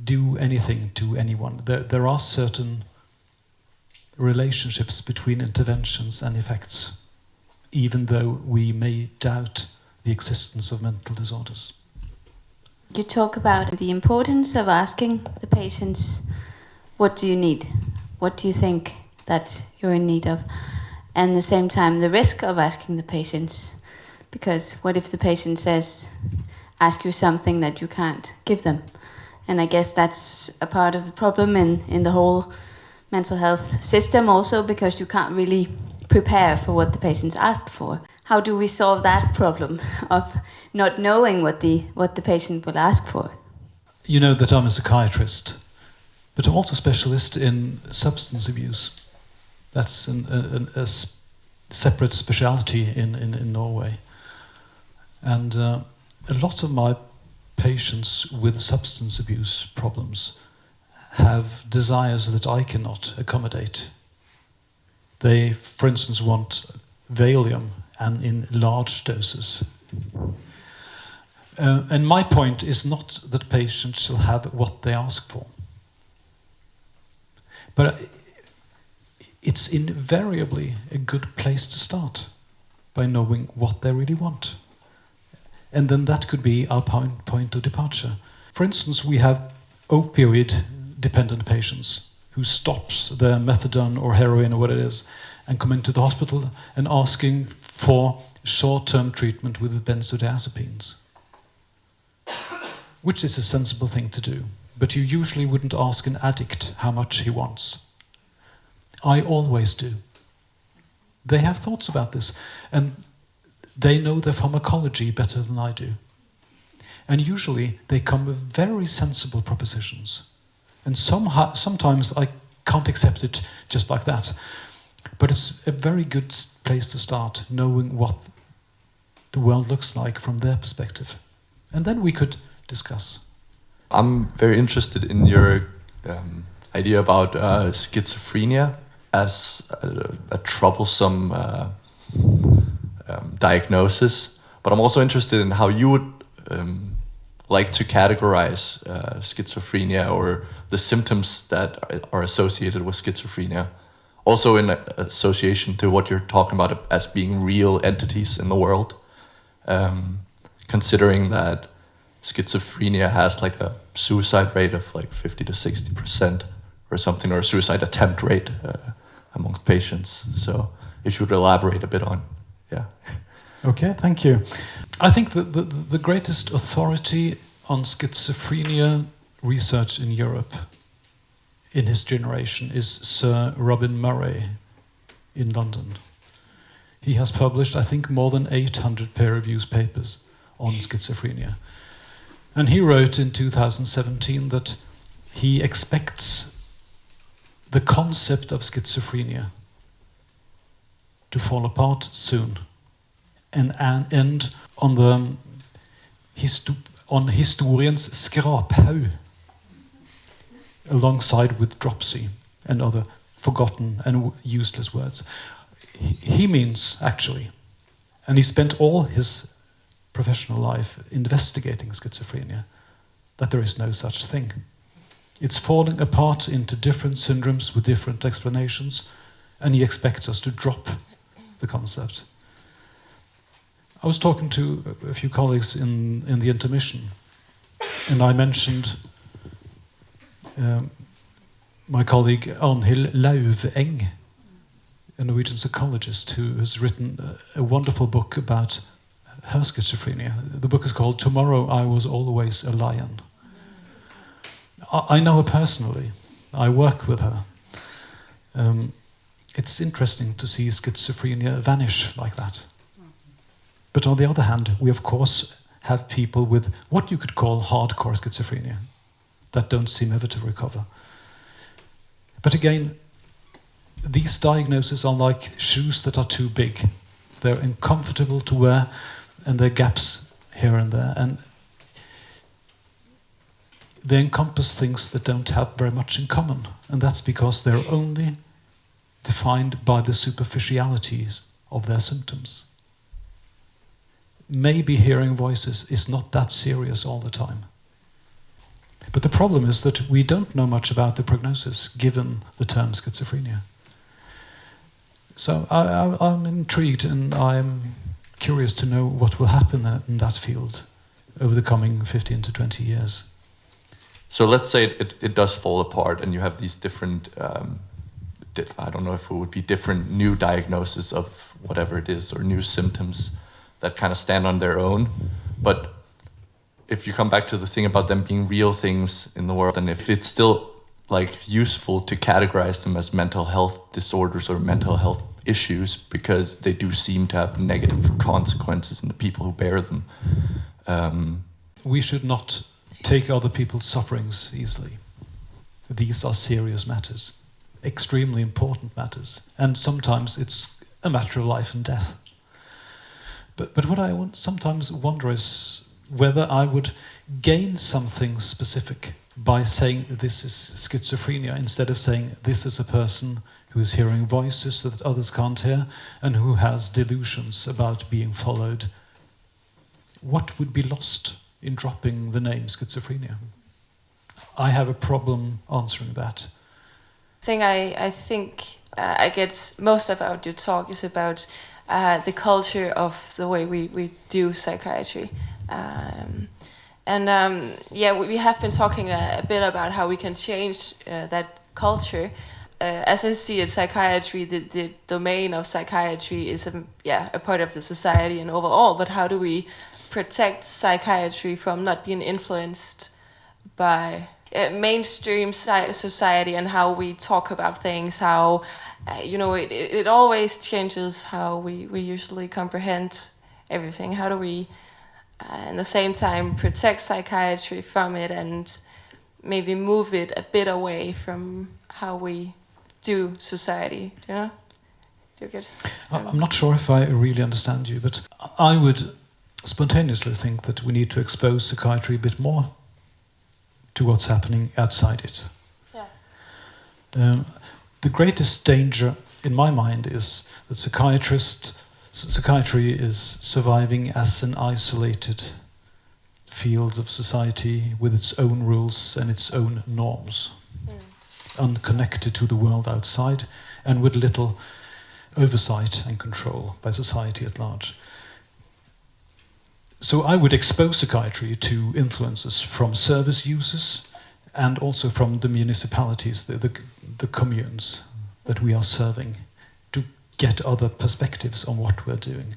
do anything to anyone. There are certain relationships between interventions and effects, even though we may doubt the existence of mental disorders. You talk about the importance of asking the patients, what do you need? What do you think that you're in need of? And at the same time, the risk of asking the patients, because what if the patient says, ask you something that you can't give them? And I guess that's a part of the problem in the whole mental health system also, because you can't really prepare for what the patients ask for. How do we solve that problem of not knowing what the patient will ask for? You know that I'm a psychiatrist, but I'm also a specialist in substance abuse. That's a separate specialty in Norway. And a lot of my patients with substance abuse problems have desires that I cannot accommodate. They, for instance, want Valium and in large doses. And my point is not that patients shall have what they ask for. But it's invariably a good place to start by knowing what they really want. And then that could be our point of departure. For instance, we have opioid-dependent patients who stops their methadone or heroin or what it is and come into the hospital and asking for short-term treatment with benzodiazepines, which is a sensible thing to do. But you usually wouldn't ask an addict how much he wants. I always do. They have thoughts about this, and they know their pharmacology better than I do. And usually they come with very sensible propositions. And sometimes I can't accept it just like that. But it's a very good place to start, knowing what the world looks like from their perspective. And then we could discuss. I'm very interested in your idea about schizophrenia as a troublesome diagnosis, but I'm also interested in how you would like to categorize schizophrenia or the symptoms that are associated with schizophrenia, also in association to what you're talking about as being real entities in the world, considering that schizophrenia has like a suicide rate of like 50 to 60% or something, or a suicide attempt rate amongst patients. So if you would elaborate a bit on, yeah. Okay, thank you. I think that the greatest authority on schizophrenia research in Europe in his generation is Sir Robin Murray in London. He has published, I think, more than 800 peer-reviewed papers on schizophrenia. And he wrote in 2017 that he expects the concept of schizophrenia to fall apart soon and end on the on historiens skraphaug, alongside with dropsy and other forgotten and useless words. He means, actually, and he spent all his professional life investigating schizophrenia, that there is no such thing. It's falling apart into different syndromes with different explanations, and he expects us to drop the concept. I was talking to a few colleagues in the intermission, and I mentioned my colleague Arnhild Lauveng, a Norwegian psychologist who has written a wonderful book about her schizophrenia. The book is called Tomorrow I Was Always a Lion. I know her personally. I work with her. It's interesting to see schizophrenia vanish like that. But on the other hand, we of course have people with what you could call hardcore schizophrenia that don't seem ever to recover. But again, these diagnoses are like shoes that are too big. They're uncomfortable to wear, and there are gaps here and there. And they encompass things that don't have very much in common. And that's because they're only defined by the superficialities of their symptoms. Maybe hearing voices is not that serious all the time. But the problem is that we don't know much about the prognosis given the term schizophrenia. So I'm intrigued, and I'm curious to know what will happen in that field over the coming 15 to 20 years. So let's say it does fall apart and you have these different, I don't know if it would be different new diagnoses of whatever it is, or new symptoms that kind of stand on their own. But if you come back to the thing about them being real things in the world, and if it's still like useful to categorize them as mental health disorders or mental health issues, because they do seem to have negative consequences in the people who bear them. We should not take other people's sufferings easily. These are serious matters, extremely important matters, and sometimes it's a matter of life and death. But what I sometimes wonder is whether I would gain something specific by saying this is schizophrenia, instead of saying this is a person who is hearing voices that others can't hear and who has delusions about being followed. What would be lost in dropping the name schizophrenia? I have a problem answering that. I think I get most about your talk is about the culture of the way we do psychiatry. We have been talking a bit about how we can change that culture. As I see it, psychiatry, the domain of psychiatry is a part of the society and overall, but how do we protect psychiatry from not being influenced by mainstream society and how we talk about things, how it always changes how we usually comprehend everything. How do we at the same time protect psychiatry from it and maybe move it a bit away from how we do society? Do you get? I'm not sure if I really understand you, but I would spontaneously think that we need to expose psychiatry a bit more to what's happening outside it. Yeah. The greatest danger in my mind is that psychiatry is surviving as an isolated field of society with its own rules and its own norms, unconnected to the world outside and with little oversight and control by society at large. So I would expose psychiatry to influences from service users and also from the municipalities, the communes that we are serving, to get other perspectives on what we're doing.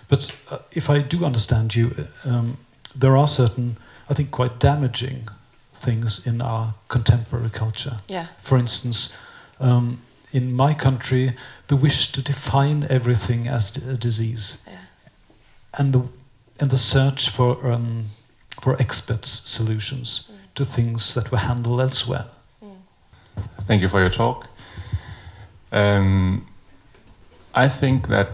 But if I do understand you, there are certain, I think, quite damaging things in our contemporary culture. Yeah. For instance, in my country, the wish to define everything as a disease, and the search for experts' solutions to things that were handled elsewhere. Thank you for your talk. I think that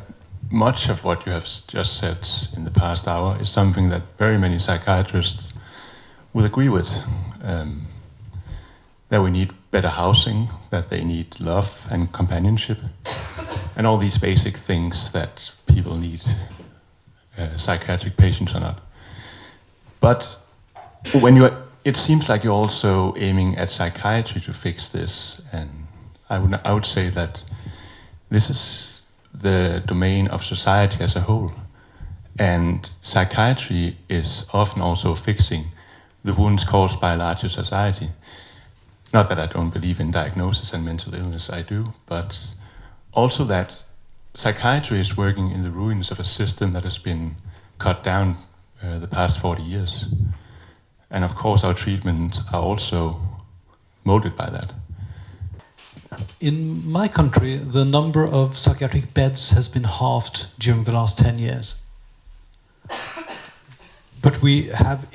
much of what you have just said in the past hour is something that very many psychiatrists will agree with. That we need better housing, that they need love and companionship, and all these basic things that people need, psychiatric patients or not. But it seems like you're also aiming at psychiatry to fix this, and I would say that this is the domain of society as a whole, and psychiatry is often also fixing the wounds caused by a larger society. not that I don't believe in diagnosis and mental illness, I do, but also that psychiatry is working in the ruins of a system that has been cut down the past 40 years. And of course our treatments are also molded by that. In my country, the number of psychiatric beds has been halved during the last 10 years. But we have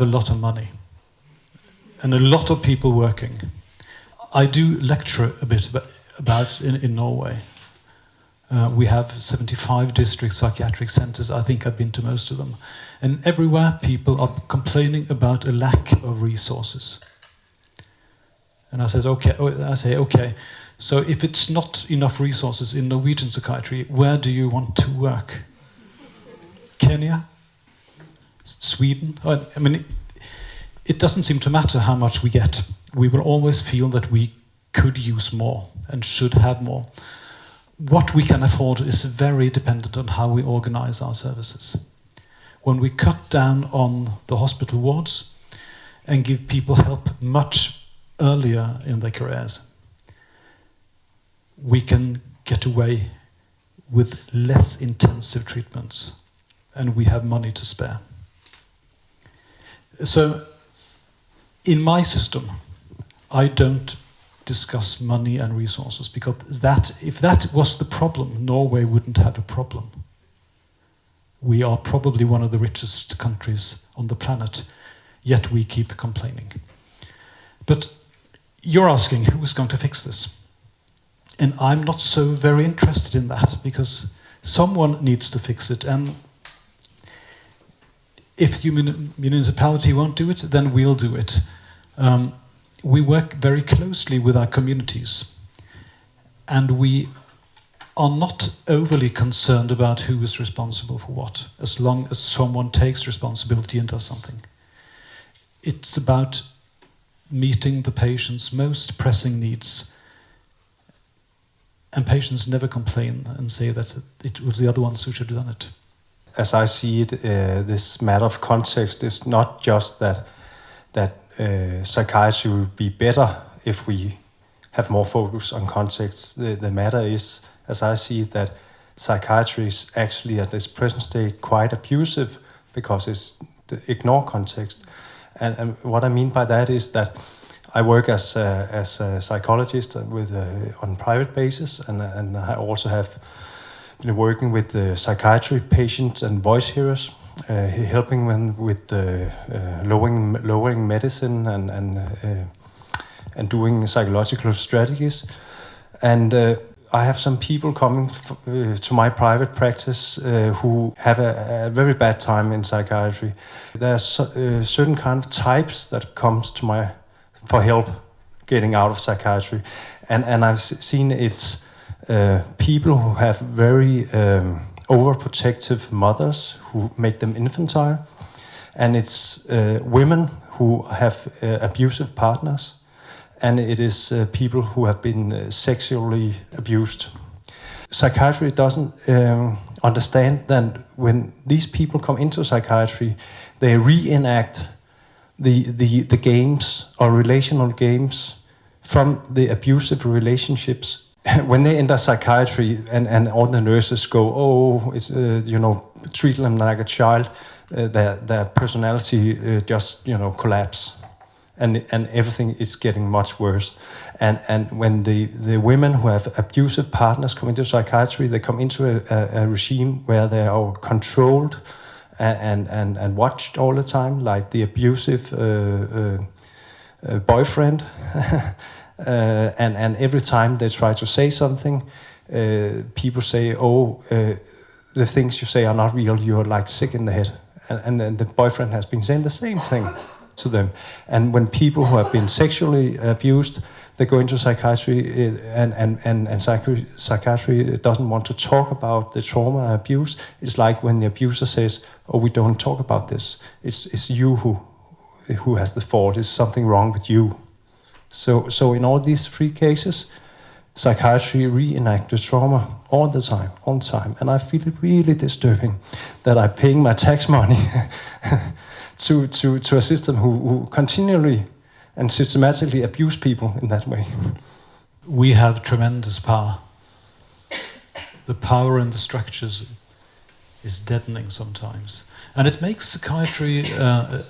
a lot of money and a lot of people working. I do lecture a bit about in Norway. We have 75 district psychiatric centers. I think I've been to most of them. And everywhere people are complaining about a lack of resources. And I say, okay, so if it's not enough resources in Norwegian psychiatry, where do you want to work? Kenya? Sweden? I mean, it doesn't seem to matter how much we get. We will always feel that we could use more and should have more. What we can afford is very dependent on how we organize our services. When we cut down on the hospital wards and give people help much earlier in their careers, we can get away with less intensive treatments, and we have money to spare. So, in my system, I don't discuss money and resources, because if that was the problem, Norway wouldn't have a problem. We are probably one of the richest countries on the planet, yet we keep complaining. But you're asking who's going to fix this? And I'm not so very interested in that, because someone needs to fix it. And if the municipality won't do it, then we'll do it. We work very closely with our communities, and we are not overly concerned about who is responsible for what, as long as someone takes responsibility and does something. It's about meeting the patient's most pressing needs. And patients never complain and say that it was the other ones who should have done it. As I see it, this matter of context is not just that psychiatry will be better if we have more focus on context. The matter is, as I see it, that psychiatry is actually at this present state quite abusive because it's ignore context. And what I mean by that is that I work as a psychologist on private basis, and I also have been working with the psychiatry patients and voice hearers, helping them with lowering medicine and doing psychological strategies. And I have some people coming to my private practice who have a very bad time in psychiatry. There are certain kind of types that comes to for help getting out of psychiatry, and I've seen it's people who have very overprotective mothers who make them infantile, and it's women who have abusive partners, and it is people who have been sexually abused. Psychiatry doesn't understand that when these people come into psychiatry, they reenact the games or relational games from the abusive relationships. When they enter psychiatry and all the nurses go, it's treat them like a child, their personality just collapse, and everything is getting much worse. And when the women who have abusive partners come into psychiatry, they come into a regime where they are controlled and watched all the time, like the abusive boyfriend. And every time they try to say something, people say, the things you say are not real, you're like sick in the head. And then the boyfriend has been saying the same thing to them. And when people who have been sexually abused, they go into psychiatry, and psychiatry doesn't want to talk about the trauma and abuse. It's like when the abuser says, we don't talk about this. It's you who has the fault. It's something wrong with you. So in all these three cases, psychiatry reenact the trauma all the time. And I feel it really disturbing that I'm paying my tax money to a system who continually and systematically abuse people in that way. We have tremendous power. The power in the structures is deadening sometimes. And it makes psychiatry a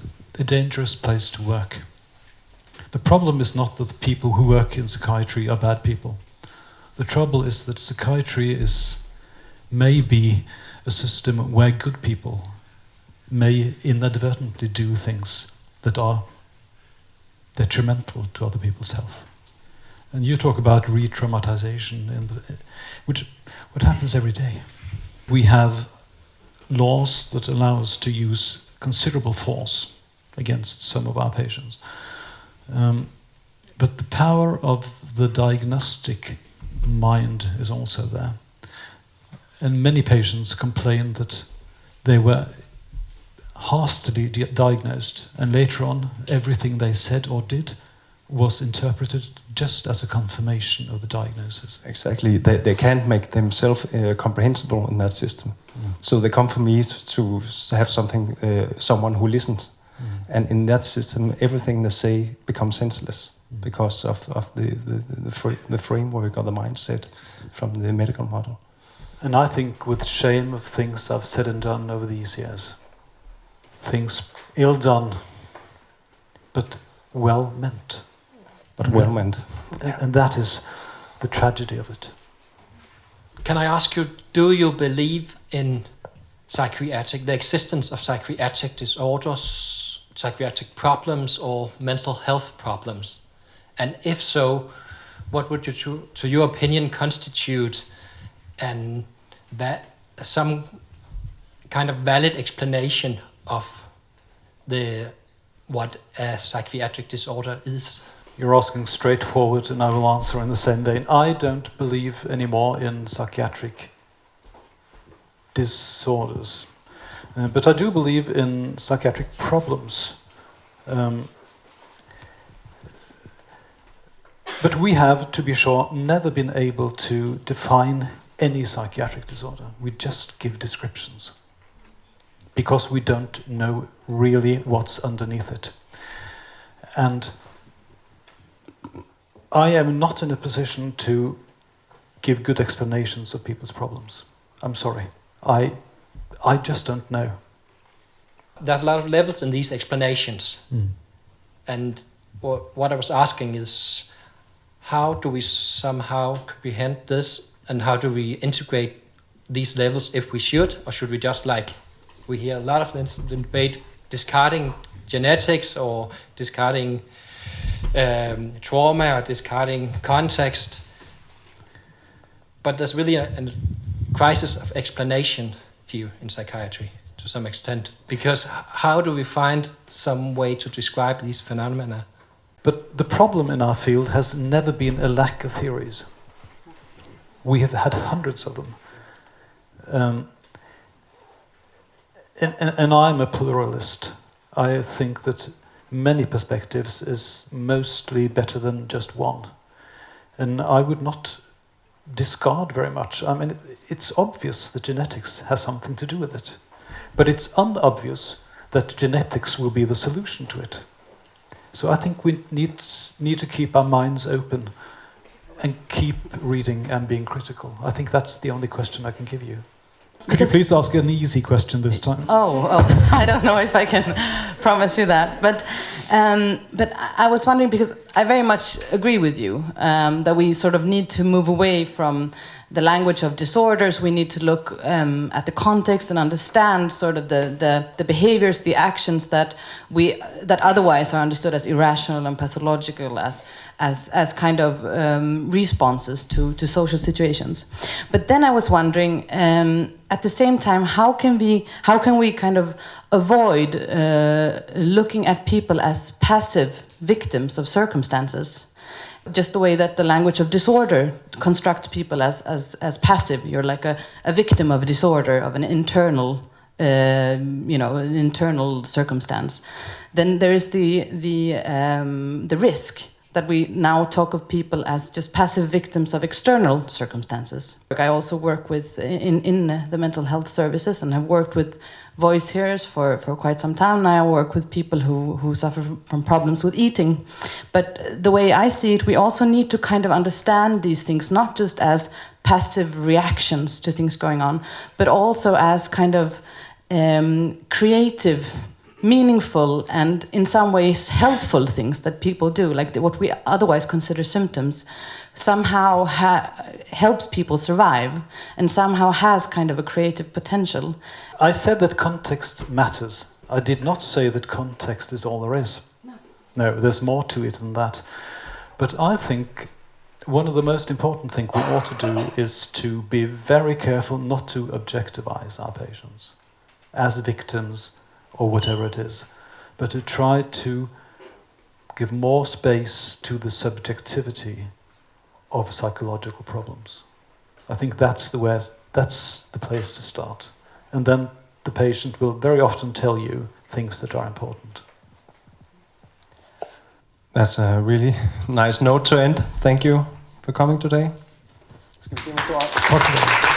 dangerous place to work. The problem is not that the people who work in psychiatry are bad people. The trouble is that psychiatry is maybe a system where good people may inadvertently do things that are detrimental to other people's health. And you talk about re-traumatization, what happens every day. We have laws that allow us to use considerable force against some of our patients. But the power of the diagnostic mind is also there. And many patients complain that they were hastily diagnosed, and later on everything they said or did was interpreted just as a confirmation of the diagnosis. Exactly. They can't make themselves comprehensible in that system. So they come for me to have someone who listens. And in that system, everything they say becomes senseless because of the framework or the mindset from the medical model. And I think with shame of things I've said and done over these years, things ill done, but well meant. But well meant. And that is the tragedy of it. Can I ask you, do you believe in the existence of psychiatric disorders, psychiatric problems, or mental health problems? And if so, what would you, to your opinion, constitute some kind of valid explanation of what a psychiatric disorder is? You're asking straightforward, and I will answer in the same vein. I don't believe anymore in psychiatric disorders, but I do believe in psychiatric problems. But we have, to be sure, never been able to define any psychiatric disorder. We just give descriptions because we don't know really what's underneath it. And I am not in a position to give good explanations of people's problems. I'm sorry. I just don't know. There's a lot of levels in these explanations. And what I was asking is, how do we somehow comprehend this, and how do we integrate these levels if we should, or should we just, like we hear a lot of the debate, discarding genetics or discarding trauma or discarding context? But there's really a crisis of explanation here in psychiatry to some extent, because how do we find some way to describe these phenomena? But the problem in our field has never been a lack of theories. We have had hundreds of them. And I'm a pluralist. I think that many perspectives is mostly better than just one. And I would not discard very much. I mean, it's obvious that genetics has something to do with it. But it's unobvious that genetics will be the solution to it. So I think we need to keep our minds open and keep reading and being critical. I think that's the only question I can give you. Could you please ask an easy question this time? Oh, I don't know if I can promise you that. But I was wondering, because I very much agree with you, that we sort of need to move away from the language of disorders. We need to look at the context and understand sort of the behaviors, the actions that otherwise are understood as irrational and pathological, as kind of responses to social situations. But then I was wondering, at the same time, how can we kind of avoid looking at people as passive victims of circumstances? Just the way that the language of disorder constructs people as passive. You're like a victim of a disorder, of an internal, an internal circumstance. Then there is the risk that we now talk of people as just passive victims of external circumstances. I also work with in the mental health services and have worked with voice hearers for quite some time now. I work with people who suffer from problems with eating. But the way I see it, we also need to kind of understand these things, not just as passive reactions to things going on, but also as kind of creative, meaningful, and in some ways helpful things that people do, like what we otherwise consider symptoms, somehow helps people survive and somehow has kind of a creative potential. I said that context matters. I did not say that context is all there is. No, there's more to it than that. But I think one of the most important things we ought to do is to be very careful not to objectivize our patients as victims or whatever it is, but to try to give more space to the subjectivity of psychological problems. I think that's the place to start. And then the patient will very often tell you things that are important. That's a really nice note to end. Thank you for coming today. Possible.